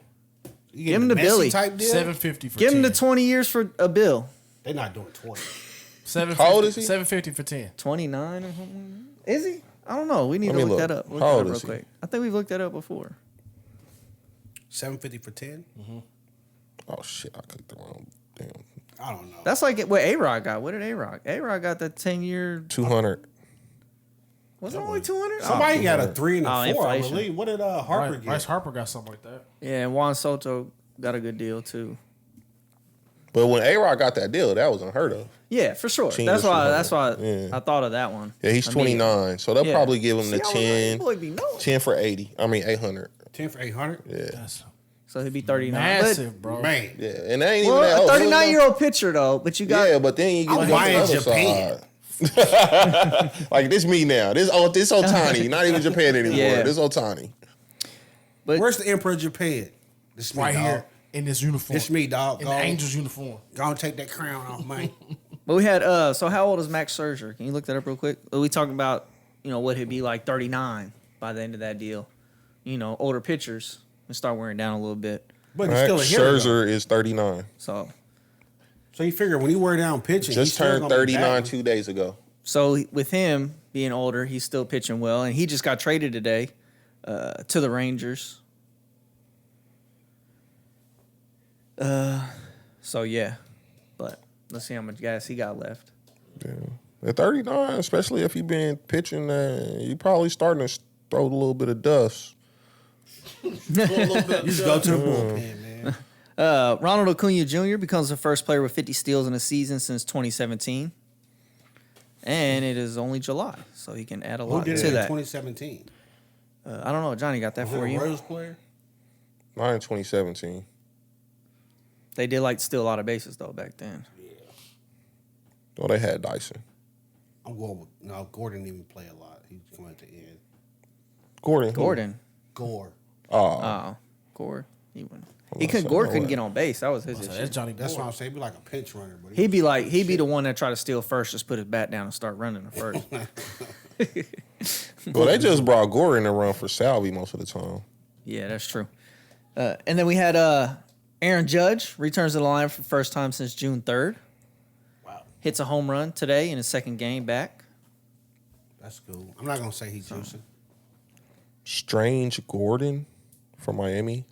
You give him getting the Billy. Messi type deal? 750 for Give 10. him the 20 years for a bill. They're not doing 20. 750, How old is he? 750 for 10. 29 or something. Is he? I don't know. We need Let to me look look. that up. Look How that old up real is he? quick. I think we've looked that up before. 750 for 10? Oh, shit. I clicked the wrong. Damn. I don't know. That's like what A-Rod got. What did A-Rod? A-Rod got the 10-year. 200. Was it only 200? Somebody got a 3 and a 4, I inflation. believe. What did Harper get? Bryce Harper got something like that. Yeah, and Juan Soto got a good deal too. But when A-Rod got that deal, that was unheard of. Yeah, for sure. Team That's was why. unheard That's why of. Yeah. I thought of that one. Yeah, he's 29, so they'll probably give him the 10, Boy be knowing. 10 for 80. I mean 800. 10 for 800. Yeah, So he'd be 39. Massive, bro. Man, yeah, and they ain't But, even that well, old. a 39-year-old pitcher though. But you got Yeah, but then you get I'm to buying the other Japan. side. Like this me now. This Ohtani, not even Japan anymore. Yeah. This Ohtani. But where's the Emperor of Japan? This me, Right dog. here in this uniform. This me, dog. In Go the on. Angels uniform. Go and take that crown off, man. But we had so how old is Max Scherzer? Can you look that up real quick? We talking about what he'd be like 39 by the end of that deal. Older pitchers and start wearing down a little bit. But he's Right? still a hitter. though. Scherzer is 39. So So you figure when you wear down pitching, he's Just still turned gonna be 39 batting. 2 days ago. with him being older, he's still pitching well, and he just got traded today to the Rangers. So yeah, but let's see how much gas he got left. Yeah. At 39, especially if you've been pitching, you probably starting to throw a little bit of dust. You just go to the bullpen, man. Ronald Acuna Jr. becomes the first player with 50 steals in a season since 2017. And it is only July, so he can add a Who lot did to it in that. 2017? I don't know. Johnny got that Was it for a you. Royals player? Mine in 2017. They did like to steal a lot of bases, though, back then. Well, they had Dyson. I'm going with Gordon didn't even play a lot. He's going at the end. Gordon. who? Gordon. Gore. Oh. Gord. He wouldn't. I Gord know couldn't that. get on base. That was his So issue. that's Johnny. That's Boy. what I'm saying. He'd be like a pinch runner, but He'd be the one that tried to steal first, just put his bat down and start running at first. Well, they just brought Gordon to run for Salvi most of the time. Yeah, that's true. And then we had Aaron Judge returns to the line for the first time since June 3rd. Wow, Hits a home run today in his second game back. that's cool. I'm not gonna say he's juicing. Strange Gordon from Miami.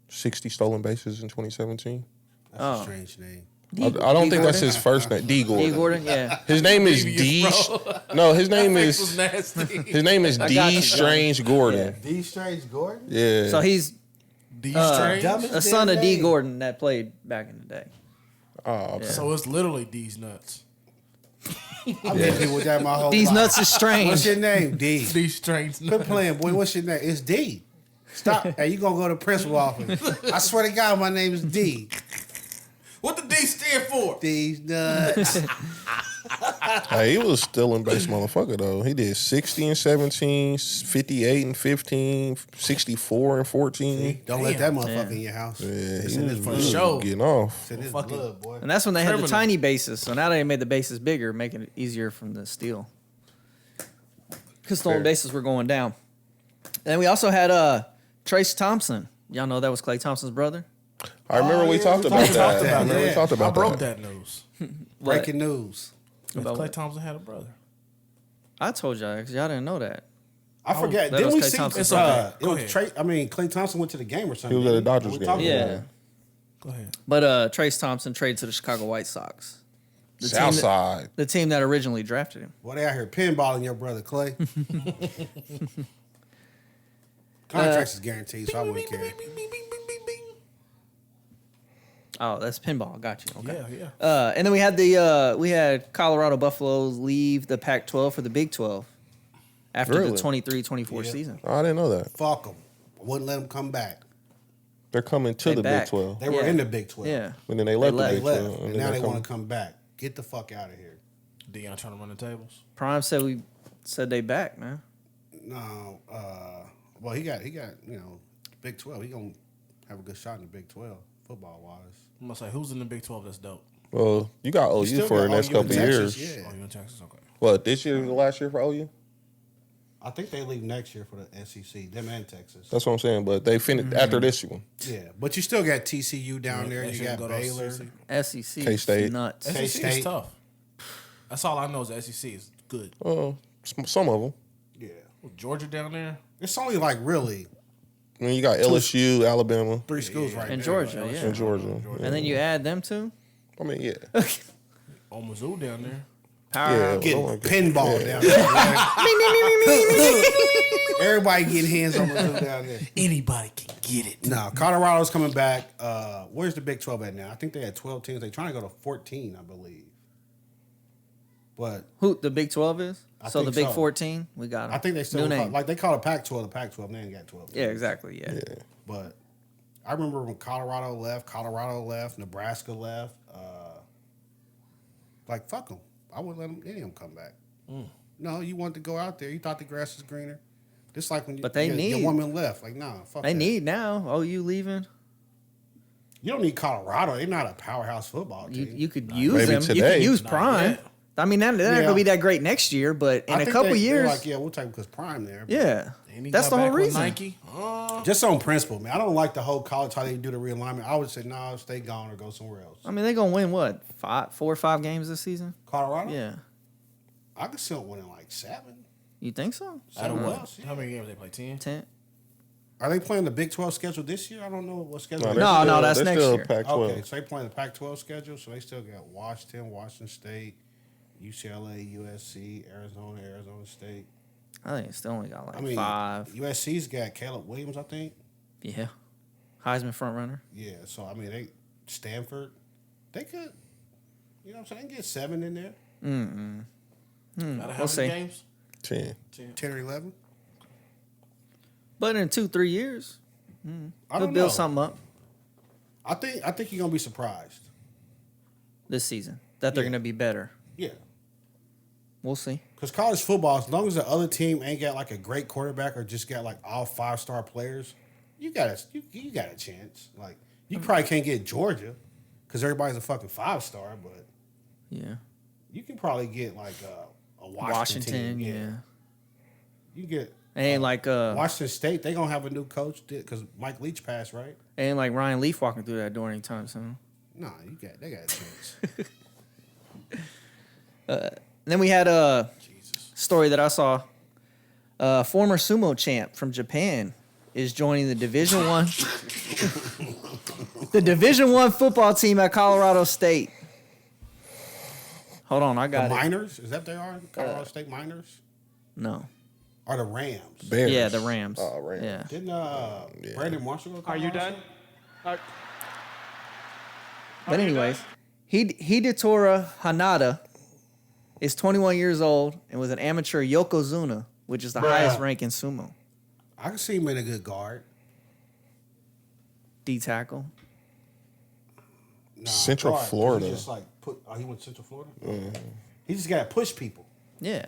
60 stolen bases in 2017. That's Oh. a strange name. I don't think that's his first name. D. Gordon. D. Gordon, yeah. His name is D. Devious, bro. No, his name Face was is nasty. his name is got D. you, Johnny. Strange Gordon. D. Strange Gordon. Yeah. So he's D Strange. dumbest a son damn of D. name. Gordon that played back in the day. Oh, okay. So it's literally D's nuts. I've been here with that my whole These life. nuts is What's strange. your name? D. D Strange Quit nuts. playing, boy. What's your name? It's D. Stop. Hey, you gonna go to the principal office? I swear to God, my name is D. What the D stand for? These nuts. Hey, he was still in base motherfucker though. He did 60 and 17, 58 and 15, 64 and 14. Don't let that motherfucker in your house. Yeah, It's he in his was, blood. he was Show. getting off. It's in his Fucking- blood, boy. And that's when they had the Criminal. tiny bases. So now they made the bases bigger, making it easier from the steal. Because stolen Fair. bases were going down. And we also had Trace Thompson. Y'all know that was Klay Thompson's brother? I remember we talked about talked that. about I remember we that. talked I about broke that. that news. Breaking news. About Clay what? Thompson had a brother. I told y'all because y'all didn't know that. I forget. that Didn't was we Klay see? Thompson. It's okay. It Go was ahead. Trey. I mean, Klay Thompson went to the game or something. He was at a didn't Dodgers We game. talked about Yeah. that. Go ahead. But Trace Thompson traded to the Chicago White Sox. Southside. The team that originally drafted him. Well, they out here pinballing your brother Clay. Contracts is guaranteed, so I wouldn't care. Oh, that's pinball. Got you. Okay. Yeah, yeah. And then we had Colorado Buffaloes leave the Pac-12 for the Big 12 after Really? the 23-24 Yeah. season. Oh, I didn't know that. Fuck them. Wouldn't let them come back. They're coming to They the back. Big 12. They were Yeah. in the Big 12. Yeah. And then they left left. the They Big 12. left, and then now they come- want to come back. Get the fuck out of here. Dion trying to run the tables. Prime said they back, man. No, well, he got Big 12. He gonna have a good shot in the Big 12 football wise. I'm gonna say who's in the Big 12 that's dope. Well, you got OU Still for got the next OU in couple of Texas, years. Yeah. Oh, you in Texas? Okay. What, this year was the last year for OU? I think they leave next year for the SEC. Them and Texas. That's what I'm saying. But they finished after this one. Yeah, but you still got TCU down there. They You should got go to Baylor. SEC. SEC K-State. nuts. SEC is K-State. tough. That's all I know is the SEC is good. Some of them. Yeah, Georgia down there. it's only like really I mean, you got LSU, Alabama, 3 schools right And there. Georgia, yeah. and Georgia. And then you add them two. I mean, yeah. Oh, Mizzou down there. Yeah, Getting well, pinball down there. Everybody getting hands on the down there. Anybody can get it. No, Colorado's coming back. Where's the Big 12 at now? I think they had 12 teams. They're trying to go to 14, I believe. But Who the Big 12 is? So the think Big so. 14, we got them. I think they still New name. like they call it Pac-12. The Pac-12 they ain't got 12. Yeah, exactly. Yeah. But I remember when Colorado left, Nebraska left. Like fuck them. I wouldn't let any of them come back. No, you want to go out there. You thought the grass was greener. Just like when But they need- your woman left. Like nah, fuck. They that. need now. Oh, you leaving? You don't need Colorado. They're not a powerhouse football team. You could use Maybe them. You today. could use Not Prime. yet. I mean, they're not going Yeah. to be that great next year, but in I a think couple they're years, like, yeah, we'll take because Prime there. But yeah, And he that's got the whole back with reason. Nike. Just on principle, man. I don't like the whole college how they do the realignment. I would say, nah, stay gone or go somewhere else. I mean, they're going to win what 4 or 5 games this season? Colorado? Yeah, I could see them winning like 7. you think so? Out of Seven what? else, yeah. How many games they play? 10? 10? Are they playing the Big 12 schedule this year? I don't know what schedule. No, that's next year. Pac-12. Okay, so they playing the Pac-12 schedule, so they still got Washington State, UCLA, USC, Arizona State. I think it's still only got like I mean, 5. USC's got Caleb Williams, I think. Yeah, Heisman front runner. Yeah, so I mean, Stanford, they could, you know what I'm saying, they can get 7 in there, Out of how We'll many see. games? 10. 10 or 11. But in 2-3 years, I he'll don't build know. something up I think you're gonna be surprised. this season that they're Yeah. going to be better. Yeah. We'll see. Because college football, as long as the other team ain't got like a great quarterback or just got like all 5-star players, you got a chance. Like you probably can't get Georgia because everybody's a fucking 5-star, but Yeah, you can probably get like a Washington. Washington. Yeah, You get and like Washington State. They gonna have a new coach because Mike Leach passed, right? and like Ryan Leaf walking through that door anytime soon. Nah, they got a chance. And then we had a story that I saw. Former sumo champ from Japan is joining the Division One, the Division One football team at Colorado State. Hold on, I The got it. Miners, is that what they are? Colorado State Miners No, or the Rams? Bears. yeah, the Rams. Oh, Rams. Yeah, Didn't Brandon Marshall go? Are you Colorado done? State? but anyways, Hidetora Hanada is 21 years old and was an amateur Yokozuna, which is the highest rank in sumo. I can see him in a good guard. D tackle. Nah, Central guard, 'cause Florida. He just like he went to Central Florida. He just got to push people. Yeah,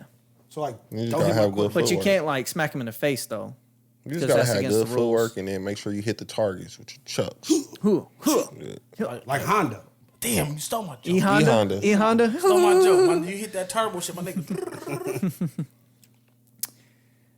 So like, You just throw gotta him have up quick. good but you footwork. can't like smack him in the face though. You just 'cause gotta that's have against good the rules. footwork and then make sure you hit the targets with your chucks. Who? like Honda. Damn, you stole my joke. E Honda. E-Honda. E Honda. Stole my joke. You hit that turbo shit, my nigga.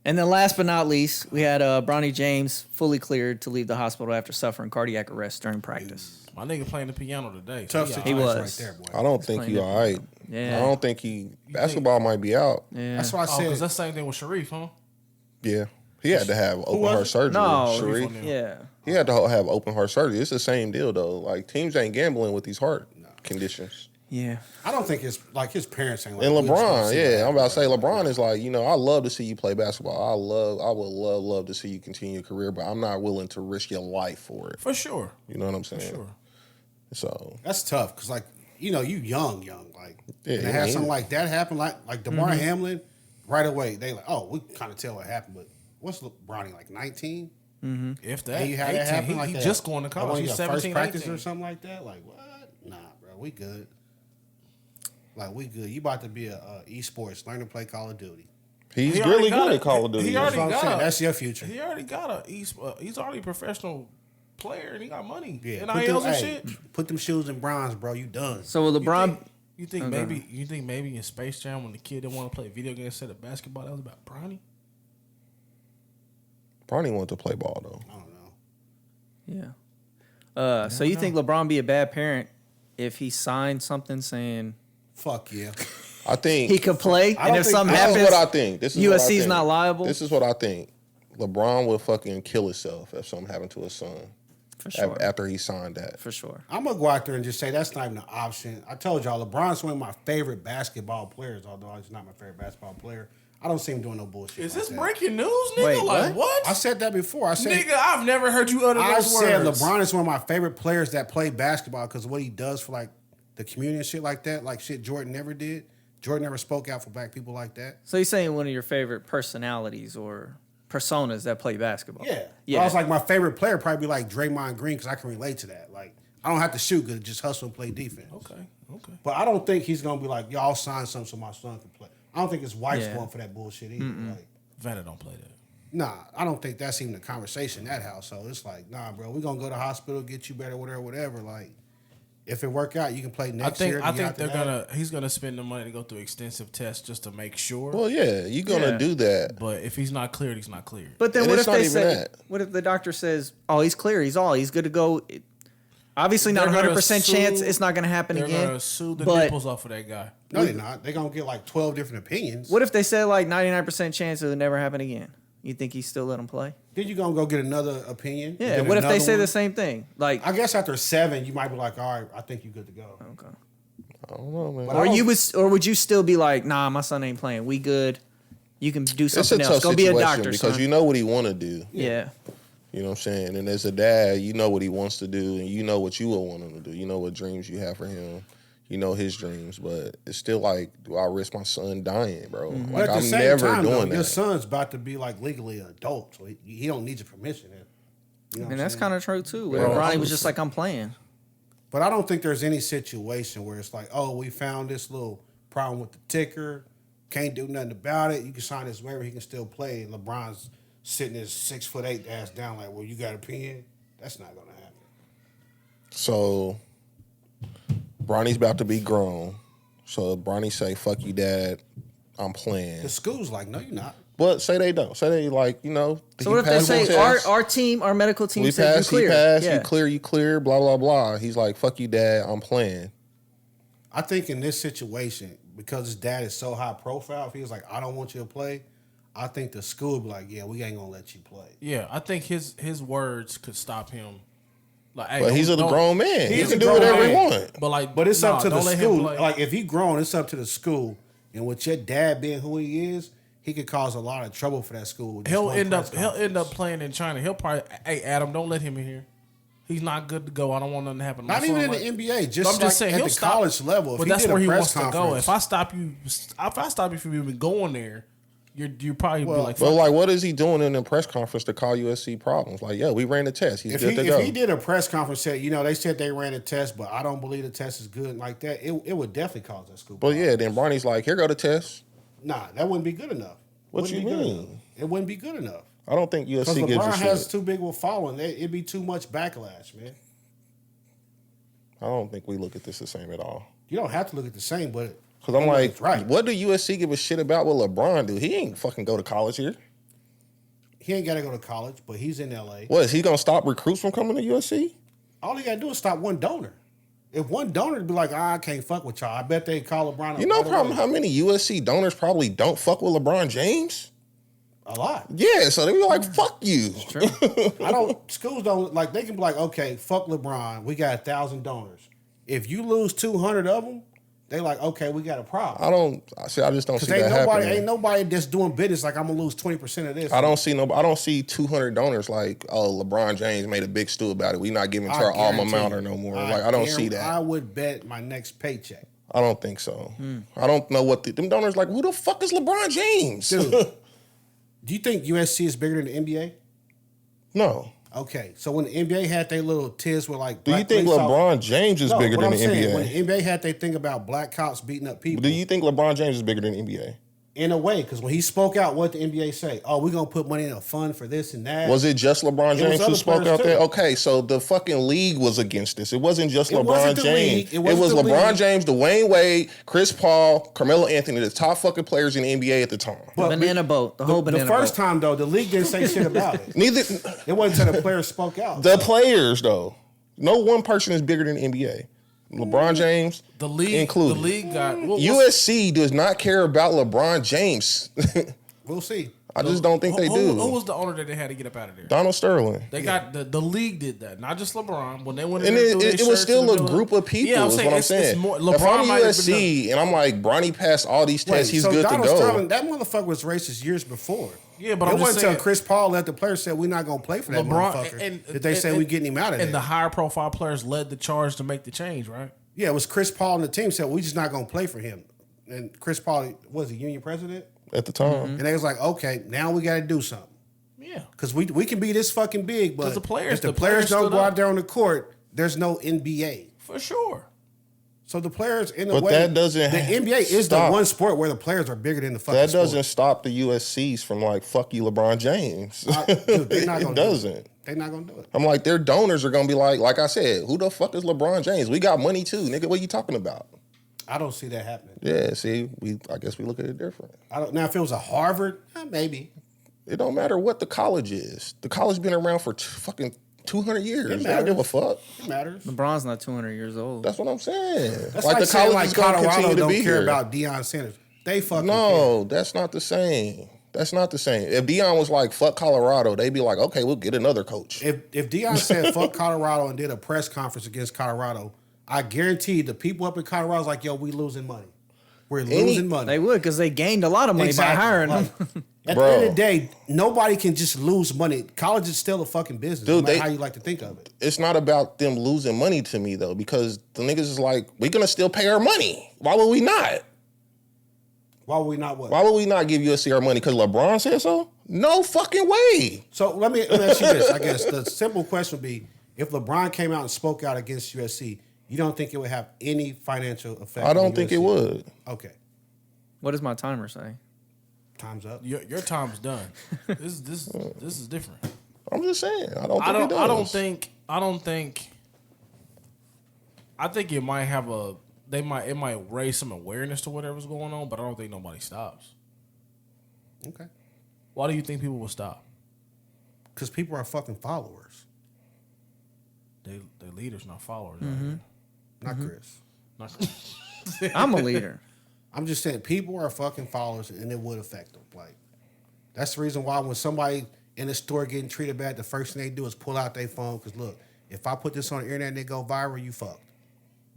And then last but not least, we had Bronny James fully cleared to leave the hospital after suffering cardiac arrest during practice. My nigga playing the piano today. Tough So situation was. right there, boy. I don't think playing he it. all right. Yeah. I don't think basketball might be out. Yeah. That's why I Oh, said. because that's the same thing with Sharif, huh? Yeah. He had to have open was heart it? surgery. No. Sharif. Yeah. He had to have open heart surgery. It's the same deal though. Like teams ain't gambling with these heart conditions. Yeah. I don't think it's like his parents ain't like. And "We just gonna LeBron, see yeah, what I'm about to happens." say LeBron is like, I love to see you play basketball. I would love to see you continue your career, but I'm not willing to risk your life for it. For sure. You know what I'm saying? Sure. So That's tough because like you young, like Yeah, and to yeah, have yeah. something like that happen, like DeMar Hamlin, right away they like, oh, we kind of tell what happened, but what's Bronny like 19? If that, And you had that 18, happen he, like he that. just going to Like, when college. he He's got first 17, practice 18. or something like that. Like what? Nah, bro, we good. Like we good. You about to be a esports, learn to play Call of Duty. he's He already really got good it. at Call of Duty. He man. already That's what I'm got saying. a- That's your future. He already got he's already a professional player and he got money. Yeah, And put them, ILs and hey, shit. put them shoes in bronze, bro. You done. So with LeBron, You think maybe in Space Jam when the kid didn't want to play video games instead of basketball, that was about Bronny? Bronny wanted to play ball though. I don't know. yeah. So you think LeBron be a bad parent if he signed something saying Fuck yeah. I think he could play, I and don't if think- something this happens, is what I think. This is what I USC's think. not liable? This is what I think. LeBron would fucking kill himself if something happened to his son. For sure. after he signed that. For sure. I'm going to go out there and just say that's not even an option. I told y'all, LeBron's one of my favorite basketball players, although he's not my favorite basketball player. I don't see him doing no bullshit. Is like this that. breaking news, nigga? Wait, like what? I said that before. I said, Nigga, I've never heard you utter I those said words. LeBron is one of my favorite players that play basketball because of what he does for like the community and shit like that, like shit Jordan never did. Jordan never spoke out for black people like that. So you're saying one of your favorite personalities or personas that play basketball? Yeah. Yeah. I was like, my favorite player probably be like Draymond Green because I can relate to that. Like, I don't have to shoot good, just hustle and play defense. Okay. But I don't think he's gonna be like, y'all sign something so my son can play. I don't think his wife's Yeah. going for that bullshit either. Like, Vanna don't play that. nah, I don't think that's even a conversation in that household. It's like, nah, bro, we're gonna go to the hospital, get you better, whatever. Like, if it work out, you can play next year. I think he's gonna spend the money to go through extensive tests just to make sure. Well, yeah, you're gonna Yeah. do that. But if he's not cleared, he's not cleared. But then And what it's if not they even say, that. what if the doctor says, oh, he's clear, he's good to go. Obviously not They're gonna 100% chance it's not going to happen They're again. gonna sue the but nipples off of that guy. No, they're not. They're gonna get like 12 different opinions. what if they say like 99% chance it'll never happen again? You think he still let him play? Then you gonna go get another opinion? Yeah. Get What if they another say one? the same thing? Like, I guess after 7, you might be like, all right, I think you're good to go. okay. I don't know, man. But Or would you still be like, nah, my son ain't playing. We good. You can do It's a something else. tough Go be situation a doctor, because son. you know what he want to do. Yeah. You know what I'm saying? And as a dad, you know what he wants to do, and you know what you would want him to do. You know what dreams you have for him. You know his dreams, but it's still like, do I risk my son dying, bro? Mm-hmm. But Like, at the I'm same never time, doing though, your that. son's about to be like legally an adult, so he don't need your permission. You know And that's kind of true, too. Where Bro, Bronny was just like, I'm playing. But I don't think there's any situation where it's like, oh, we found this little problem with the ticker, can't do nothing about it. You can sign this waiver, he can still play. And LeBron's sitting his 6'8" ass down like, well, you got a pen? That's not gonna happen. So, Bronny's about to be grown. So, Bronny say, fuck you, dad, I'm playing. The school's like, no, you're not. But say they don't. Say they like, you know. So he what if they passed the say test. our team, our medical team We said passed, you he clear? passed, Yeah. you clear, blah, blah, blah. He's like, fuck you, dad, I'm playing. I think in this situation, because his dad is so high profile, if he was like, I don't want you to play, I think the school would be like, yeah, we ain't gonna let you play. Yeah, I think his words could stop him. Like, hey, But he's a don't- grown man. He He's can a do grown whatever he man. want. But like, But it's up to the don't let him school. play. Like if he grown, it's up to the school. And with your dad being who he is, he could cause a lot of trouble for that school. with just he'll one end press up conference. playing in China. He'll probably, hey Adam, don't let him in here. He's not good to go. I don't want nothing to happen. to Not my even son. in the NBA, But just, I'm just like saying at he'll the stop. college level. If But he that's did where a he press wants to go. conference, If I stop you from even going there, you probably be like, But fuck like, what is he doing in the press conference to call USC problems? Like, yeah, we ran the test. He's if good to go. he did a press conference, said, they said they ran a test, but I don't believe the test is good like that, it would definitely cause that school. But yeah, then Bronny's like, here go the test. Nah, that wouldn't be good enough. What Wouldn't you be good mean? enough. It wouldn't be good enough. I don't think Because USC gives a LeBron shit. has too big of a following. It'd be too much backlash, man. I don't think we look at this the same at all. You don't have to look at the same, but Because I'm like, it's right. what do USC give a shit about what LeBron do? He ain't fucking go to college here. He ain't got to go to college, but he's in LA. What, is he going to stop recruits from coming to USC? All he got to do is stop one donor. If one donor would be like, I can't fuck with y'all, I bet they call LeBron. up You know right problem away. how many USC donors probably don't fuck with LeBron James? A lot. Yeah, so they be like, fuck you. Schools don't, like, they can be like, okay, fuck LeBron. We got 1,000 donors. If you lose 200 of them, they like, okay, we got a problem. I just don't see Because that happening. ain't nobody that's doing business like I'm gonna lose 20% of this. I don't see 200 donors like, oh, LeBron James made a big stew about it. We not giving to our alma guarantee mater you. no more. Like, I don't see I that. would bet my next paycheck. I don't think so. I don't know what them donors like. Who the fuck is LeBron James? Dude, do you think USC is bigger than the NBA? No. Okay, so when the NBA had their little tiz with like, Do you black think police LeBron James is bigger what than I'm the saying, NBA? when the NBA had their thing about black cops beating up people, Do you think LeBron James is bigger than the NBA? in a way, because when he spoke out, what the NBA say? Oh, we're gonna put money in a fund for this and that. Was it just LeBron It was James who other spoke players out there? too. Okay, so the fucking league was against this. It wasn't just It LeBron wasn't the James. league. It It wasn't was the LeBron league. James, Dwayne Wade, Chris Paul, Carmelo Anthony, the top fucking players in the NBA at the time. But Banana boat. The whole banana the first boat. time though, the league didn't say shit about it. Neither It wasn't until the players spoke out. the players though. No one person is bigger than the NBA. LeBron James, the league included. The league got USC does not care about LeBron James. We'll see. I just don't think they do. Who was the owner that they had to get up out of there? Donald Sterling. They got the league did that, not just LeBron. When they went in And there, it was still a group of people. Yeah, is what I'm saying. It's more, if I'm LeBron USC and I'm like, Bronny passed all these tests, he's good Donald to go. Sterling, that motherfucker was racist years before. Yeah, but it I'm just wasn't saying, until Chris Paul let the players say we're not going to play for that motherfucker that they say we getting him out of there. And the higher profile players led the charge to make the change, right? Yeah, it was Chris Paul and the team said we just not going to play for him. And Chris Paul was the union president at the time, and they was like, okay, now we got to do something. Yeah, because we can be this fucking big, but the players, if the players don't go out there on the court, there's no NBA for sure. So the players in the but way that doesn't the NBA is the one sport where the players are bigger than the fucking that doesn't sport. stop the USCs from like fuck you LeBron James. Dude, they're not it gonna doesn't. Do it. They're not gonna do it. I'm like, their donors are gonna be like I said, who the fuck is LeBron James? We got money too, nigga. What are you talking about? I don't see that happening. Yeah, see, I guess we look at it different. Now if it was a Harvard, maybe. It don't matter what the college is. The college been around for fucking 200 years. They don't give a fuck. It matters. LeBron's not 200 years old. That's what I'm saying. That's like the saying college is going to Colorado continue to don't be care here. about Deion Sanders. They fucking No, that's not the same. That's not the same. If Deion was like, fuck Colorado, they'd be like, okay, we'll get another coach. If Deion said fuck Colorado and did a press conference against Colorado, I guarantee the people up in Colorado is like, yo, we losing money. We're losing money. They would, because they gained a lot of money by hiring them. At the end of the day, nobody can just lose money. College is still a fucking business, Dude, no matter how you like to think of it. It's not about them losing money to me, though, because the niggas is like, we're going to still pay our money. Why would we not? Why would we not what? Why would we not give USC our money? Because LeBron said so? No fucking way. So let me ask you this. I guess the simple question would be, if LeBron came out and spoke out against USC, you don't think it would have any financial effect? I don't think it would. Okay. What does my timer say? Time's up. Your time's done. This is different. I'm just saying. I don't think it does. I think it might have it might raise some awareness to whatever's going on, but I don't think nobody stops. Okay. Why do you think people will stop? Because people are fucking followers. They leaders, not followers. Mm-hmm. Not Chris. I'm a leader. I'm just saying people are fucking followers and it would affect them. Like, that's the reason why when somebody in the store getting treated bad, the first thing they do is pull out their phone. Because look, if I put this on the internet and it go viral, you fucked.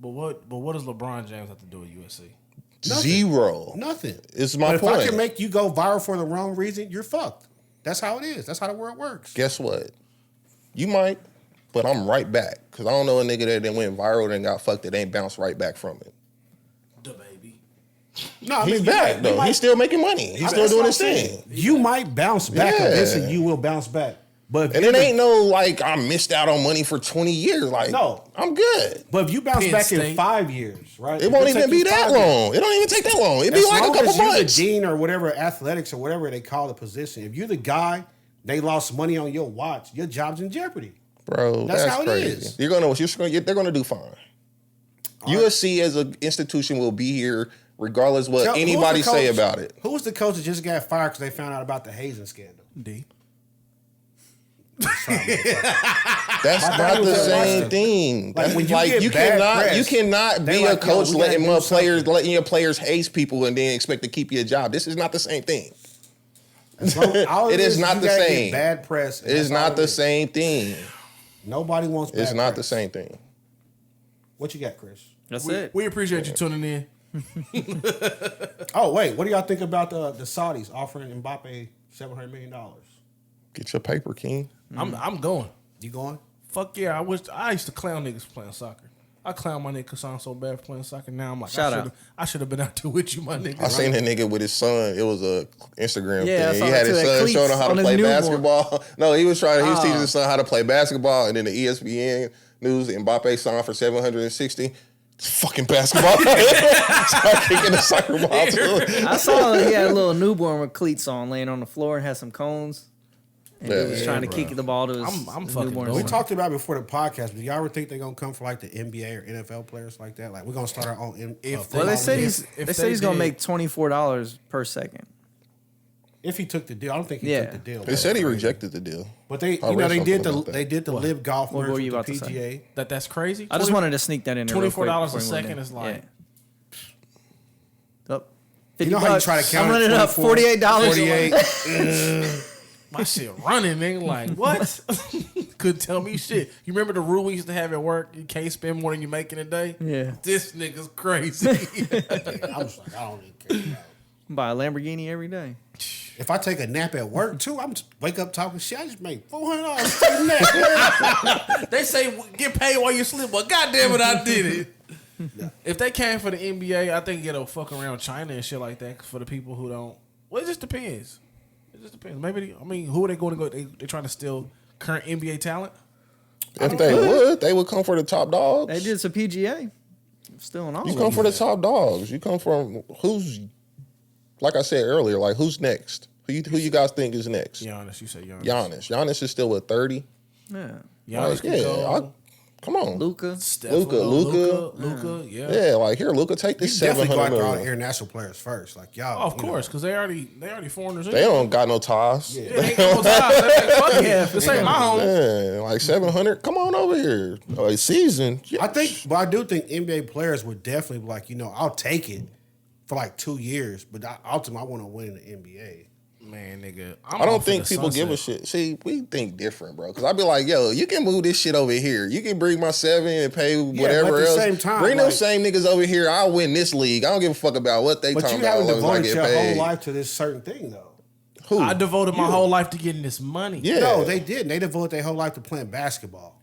But what does LeBron James have to do with USC? Nothing. Zero. Nothing. It's my but point. If I can make you go viral for the wrong reason, you're fucked. That's how it is. That's how the world works. Guess what? You might, but I'm right back. Because I don't know a nigga that went viral and got fucked that ain't bounced right back from it. The baby. No, I He's mean, back, though. He's still making money. He's still doing his thing. You might bounce back. Yeah. Eventually, you will bounce back. But And it ain't no, like, I missed out on money for 20 years. Like, No. I'm good. But if you bounce Penn back State. in 5 years, right? It won't even be that long. It don't even take that long. It'd be like a couple As long as months. you're the dean or whatever, athletics or whatever they call the position, if you're the guy, they lost money on your watch, your job's in jeopardy. Bro, That's that's how it crazy. is. They're gonna do fine. USC as an institution will be here regardless what Who was anybody the say coach- about it. Who was the coach that just got fired because they found out about the hazing scandal? D. That's not the same thing. Like, when you Like get you bad cannot press, be they a like, yo, coach we gotta letting your players hate people and then expect to keep your job. This is not the same thing. All It is not you the gotta get same. Bad press. and It is that's all not the is. same thing. Nobody wants bad It's not the press. same thing. What you got, Chris? That's it. We appreciate you tuning in. Oh, wait. What do y'all think about the Saudis offering Mbappe $700 million? Get your paper, King. I'm going. You going? Fuck yeah! I used to clown niggas for playing soccer. I clown my nigga Kassan so bad for playing soccer. Now I'm like, Shout out. I should have been out there with you, my nigga. I seen that nigga with his son. It was a Instagram Yeah, I thing. saw He that had too, his that son cleats showing him how on to his play newborn. basketball. No, he was teaching his son how to play basketball, and then the ESPN news Mbappe signed for $760. Fucking basketball. Start kicking the soccer ball too. I saw he had a little newborn with cleats on laying on the floor and had some cones. And he was trying to kick the ball to his, I'm his fucking newborn dope. We son. talked about it before the podcast, but do y'all ever think they're going to come for like the NBA or NFL players like that? Like, we're going to start our own. Well, they said If he's going to did- make $24 per second. If he took the deal, I don't think he took the deal. They said he rejected the deal. But they, I read they did something about that. they did the live golf What merge were with you the about to say? PGA. That's crazy. I just wanted to sneak that in there. real quick $24 a before we moved second in. is like Yeah. You know how you try to count I'm running up $48. 48. My shit running, nigga. Like, what? Couldn't tell me shit. You remember the rule we used to have at work? You can't spend more than you make in a day? Yeah. This nigga's crazy. I was like, I don't even care. Buy a Lamborghini every day. If I take a nap at work too, I'm just wake up talking shit. I just make $400 take a nap. They say get paid while you sleep, but goddamn it, I did it. If they came for the NBA, I think it'll fuck around China and shit like that for the people who don't. Well, it just depends. It just depends. Maybe who are they going to go? They trying to steal current NBA talent. If they would come for the top dogs. They did some PGA. Still on all. You come for the top dogs. You come from who's, like I said earlier, like who's next? Who you guys think is next? Giannis, you say Giannis. Giannis is still with 30. Yeah. Giannis can go. Come on, Luka. Luka, yeah. Yeah, like here, Luka, take this You definitely go $700 after all the million. international players first. Like y'all. Oh, of course, because they already foreigners. They don't got no ties. Yeah, they ain't got no ties. They like, fuck yeah, this ain't my home. Yeah, like 700. Come on over here. A season. I do think NBA players would definitely be like, I'll take it for like 2 years, but ultimately I want to win in the NBA. Man, nigga, I don't think people give a shit. See, we think different, bro. Because I'd be like, yo, you can move this shit over here. You can bring my 7 and pay whatever but at the else. same time, bring those same niggas over here. I'll win this league. I don't give a fuck about what they talking about. But you haven't as long as I devoted get your paid. whole life to this certain thing, though. Who? I devoted my whole life to getting this money. Yeah. No, they didn't. They devoted their whole life to playing basketball.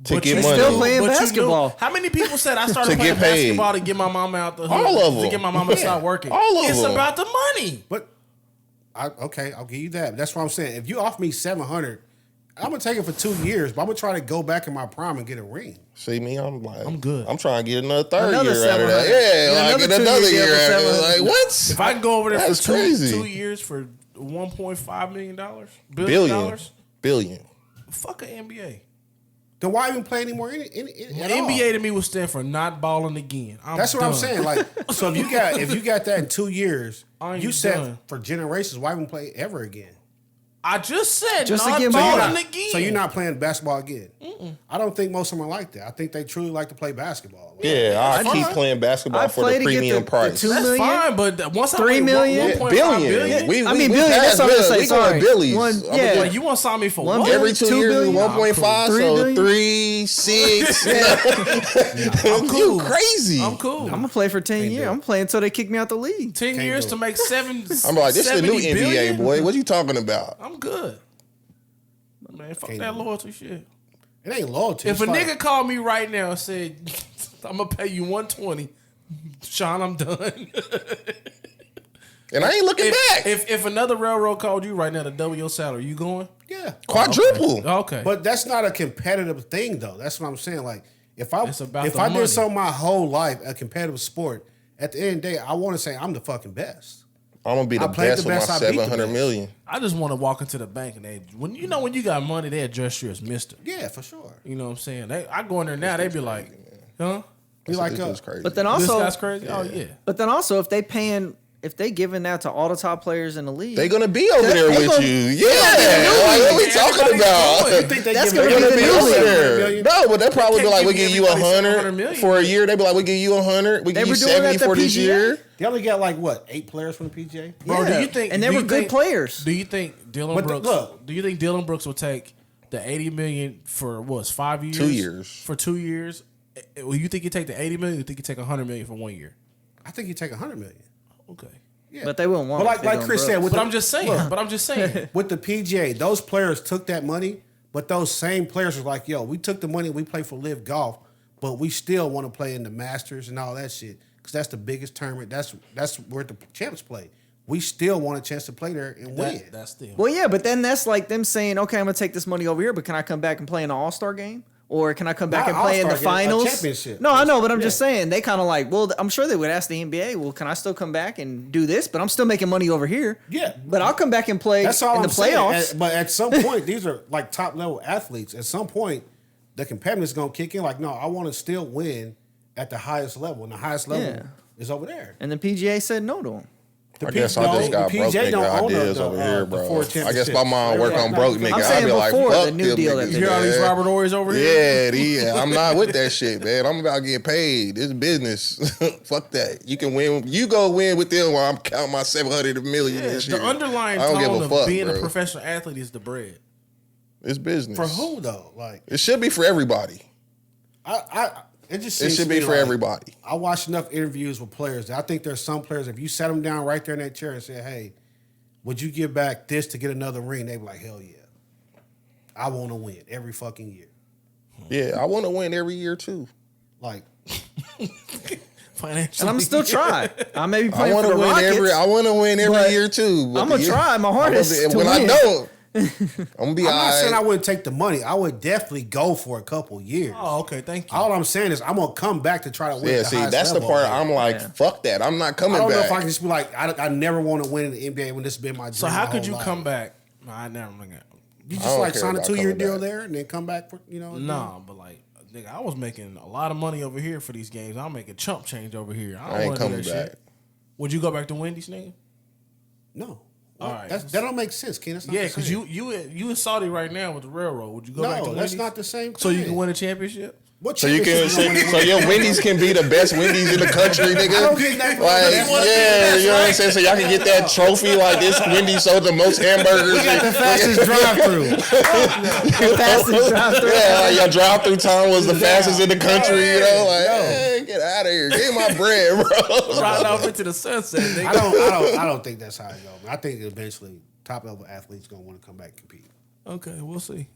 To get They money. still playing But you basketball. knew- how many people said I started To playing get paid. basketball to get my mama out the hood? All of them. To get my mama to stop working. All of it's them. about the money. But okay, I'll give you that. That's what I'm saying. If you offer me $700, I'm gonna take it for 2 years, but I'm gonna try to go back in my prime and get a ring. See me, I'm like, I'm good. I'm trying to get another third Another year out of that. 700. Yeah, Yeah, like another another 2 years year for out of that. 700. Like, what? If I can go over there That's for crazy. 2 years for $1.5 million, Billion. fuck an NBA. Then why even play anymore at all? NBA to me would stand for not balling again. That's what I'm saying. Like, so if you got that in 2 years, I'm you set done. for generations. Why even play ever again? I just said Just not to get balling money. again. So you're not playing basketball again? I don't think most of them are like that. I think they truly like to play basketball. Like, Yeah, I keep fine. playing basketball I for play the to get premium the price. 2 That's million? fine, but once I 3 make million? 1.5 billion. billion, We billion, passed that's what I'm Bill. saying. We Sorry. going Billies. One- I'm yeah. like, you want to sign me for One what? Every 2 2 years is billion? 1.5, 3 so billion? 3, 6. I'm cool. You crazy. I'm cool. I'm gonna play for 10 years. I'm playing until they kick me out the league. 10 years do to it. make seven. I'm like, this is the new 70 NBA, billion? boy. What you talking about? I'm good. Man, fuck Can't that do it. loyalty shit. It ain't loyalty. If It's a like- nigga called me right now and said, I'm gonna pay you 120, Sean, I'm done. And I ain't looking back. If another railroad called you right now to double your salary, you going? yeah, Quadruple. Okay. but that's not a competitive thing, though. That's what I'm saying. Like, if I It's about if the I money. did something my whole life, a competitive sport, at the end of the day, I want to say I'm the fucking best. I'm gonna be the I played best the with my best, I beat the 700 best. million. I just want to walk into the bank and when you got money, they address you as Mister. Yeah, for sure. You know what I'm saying? I go in there now, they be like, huh? Be like This us. is crazy. But then This also, guy's crazy. Oh yeah. but then also, if they giving that to all the top players in the league, They gonna be over there They with gonna- you. Yeah. Like, what we talking Everybody's about? doing You it. think they That's give gonna They're be gonna the be new over league. there. No, but they'll probably be can't like, we give give you everybody 100 700 million. for a year. They be like, we give you 100. We They give you were doing 70 that to for this PGA? year. They only got like what 8 players from the PGA. Bro, Yeah. do you think? And they do were you good think- players. Do you think Dylan But Brooks? look. Do you think Dylan Brooks will take the 80 million for what's 5 years? 2 years. For 2 years. Well, you think you take the 80 million? Or you think you take 100 million for 1 year? I think you take 100 million. Okay. Yeah. but they wouldn't want. But it if they like doing Chris Brooks. said, with But the, I'm just saying. look, But I'm just saying. with the PGA, those players took that money, but those same players were like, yo, we took the money, we play for Live Golf, but we still want to play in the Masters and all that shit because that's the biggest tournament. That's where the champs play. We still want a chance to play there and win. That's still. Well, yeah, but then that's like them saying, okay, I'm gonna take this money over here, but can I come back and play in the All-Star game? Or can I come back Not and play in the All-Star game, a finals? championship. No, I know, but I'm Yeah. just saying they kind of like. Well, I'm sure they would ask the NBA. Well, can I still come back and do this? But I'm still making money over here. Yeah. but I'll come back and play That's all in the I'm saying. playoffs. But at some point, these are like top level athletes. At some point, the competitiveness is gonna kick in. Like, no, I want to still win at the highest level, and the highest level Yeah. is over there. And the PGA said no to him. I guess I just got broke nigga ideas over here, bro. I guess my mom work on broke nigga. I'll be like, fuck the new deal that you hear all these Robert Ory's over here? Yeah, I'm not with that shit, man. I'm about getting paid. This business. Fuck that. You can win. You go win with them while I'm counting my 700 million this year. The underlying tone of being a professional athlete is the bread. It's business. For who though? Like it should be for everybody. It should be for everybody. I watched enough interviews with players. I think there's some players, if you sat them down right there in that chair and said, hey, would you give back this to get another ring? They'd be like, hell yeah. I want to win every fucking year. Yeah, I want to win every year too. Like, financially. And I'm still trying. I may be playing for the Rockets. I want to win every year too. I'm going to try my hardest to win. I know. I'm not saying I wouldn't take the money. I would definitely go for a couple years. Oh, okay, thank you. All I'm saying is I'm gonna come back to try to win. Yeah, see, that's the part I'm like, fuck that. I'm not coming back. I don't know if I can just be like, I never want to win in the NBA when this has been my dream. So how could you come back? I never. You just like sign a 2-year deal there and then come back for No, but like, nigga, I was making a lot of money over here for these games. I'm making chump change over here. I ain't coming back. Shit. Would you go back to Wendy's, nigga? No. All right, that don't make sense, Ken. That's not because you in Saudi right now with the railroad. Would you go back to Wendy's? No, that's not the same thing. So you can win a championship? What so you can, so your Wendy's can be the best Wendy's in the country, nigga. I don't get that. Like, you know what I'm saying? So y'all can get that trophy like this. Wendy's sold the most hamburgers. We got the fastest drive-through. Fastest drive-through. Yeah, like your drive-through time was the fastest in the country. You know, like, hey, get out of here, get my bread, bro. Right off into the sunset. Nigga. I don't think that's how it goes. I think eventually top-level athletes gonna want to come back and compete. Okay, we'll see.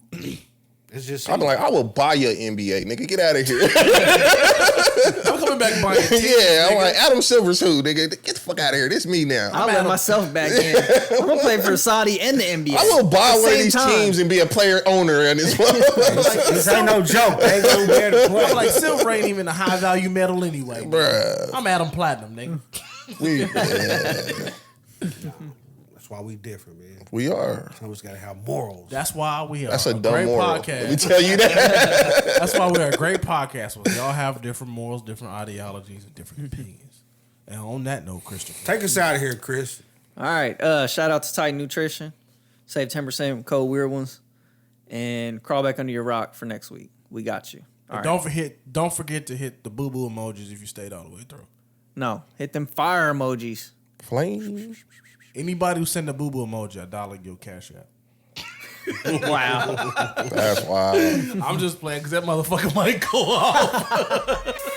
It's just I'm like, I will buy your NBA, nigga. Get out of here. I'm coming back buying teams, yeah, I'm nigga. like, Adam Silver's who, nigga? Get the fuck out of here. This me now. I'll let myself back in. I'm going to play for Saudi and the NBA. I will buy one of these teams and be a player owner in this one. This ain't no joke. They ain't gonna be able to play. I'm like, silver ain't even a high-value metal anyway. Bruh. I'm Adam Platinum, nigga. That's why we different, man. We are. Someone's got to have morals. That's why we are. That's a dumb great moral. podcast. Let me tell you that. That's why we're a great podcast. We all have different morals, different ideologies, and different opinions. And on that note, Christopher, take us out of here, Chris. All right. Shout out to Titan Nutrition. Save 10% with code Weird Ones, and crawl back under your rock for next week. We got you. All right. Don't forget to hit the boo boo emojis if you stayed all the way through. No, hit them fire emojis. Flames. Anybody who send a boo boo emoji, $1 your cash app. Wow. That's wild. I'm just playing because that motherfucker might go off.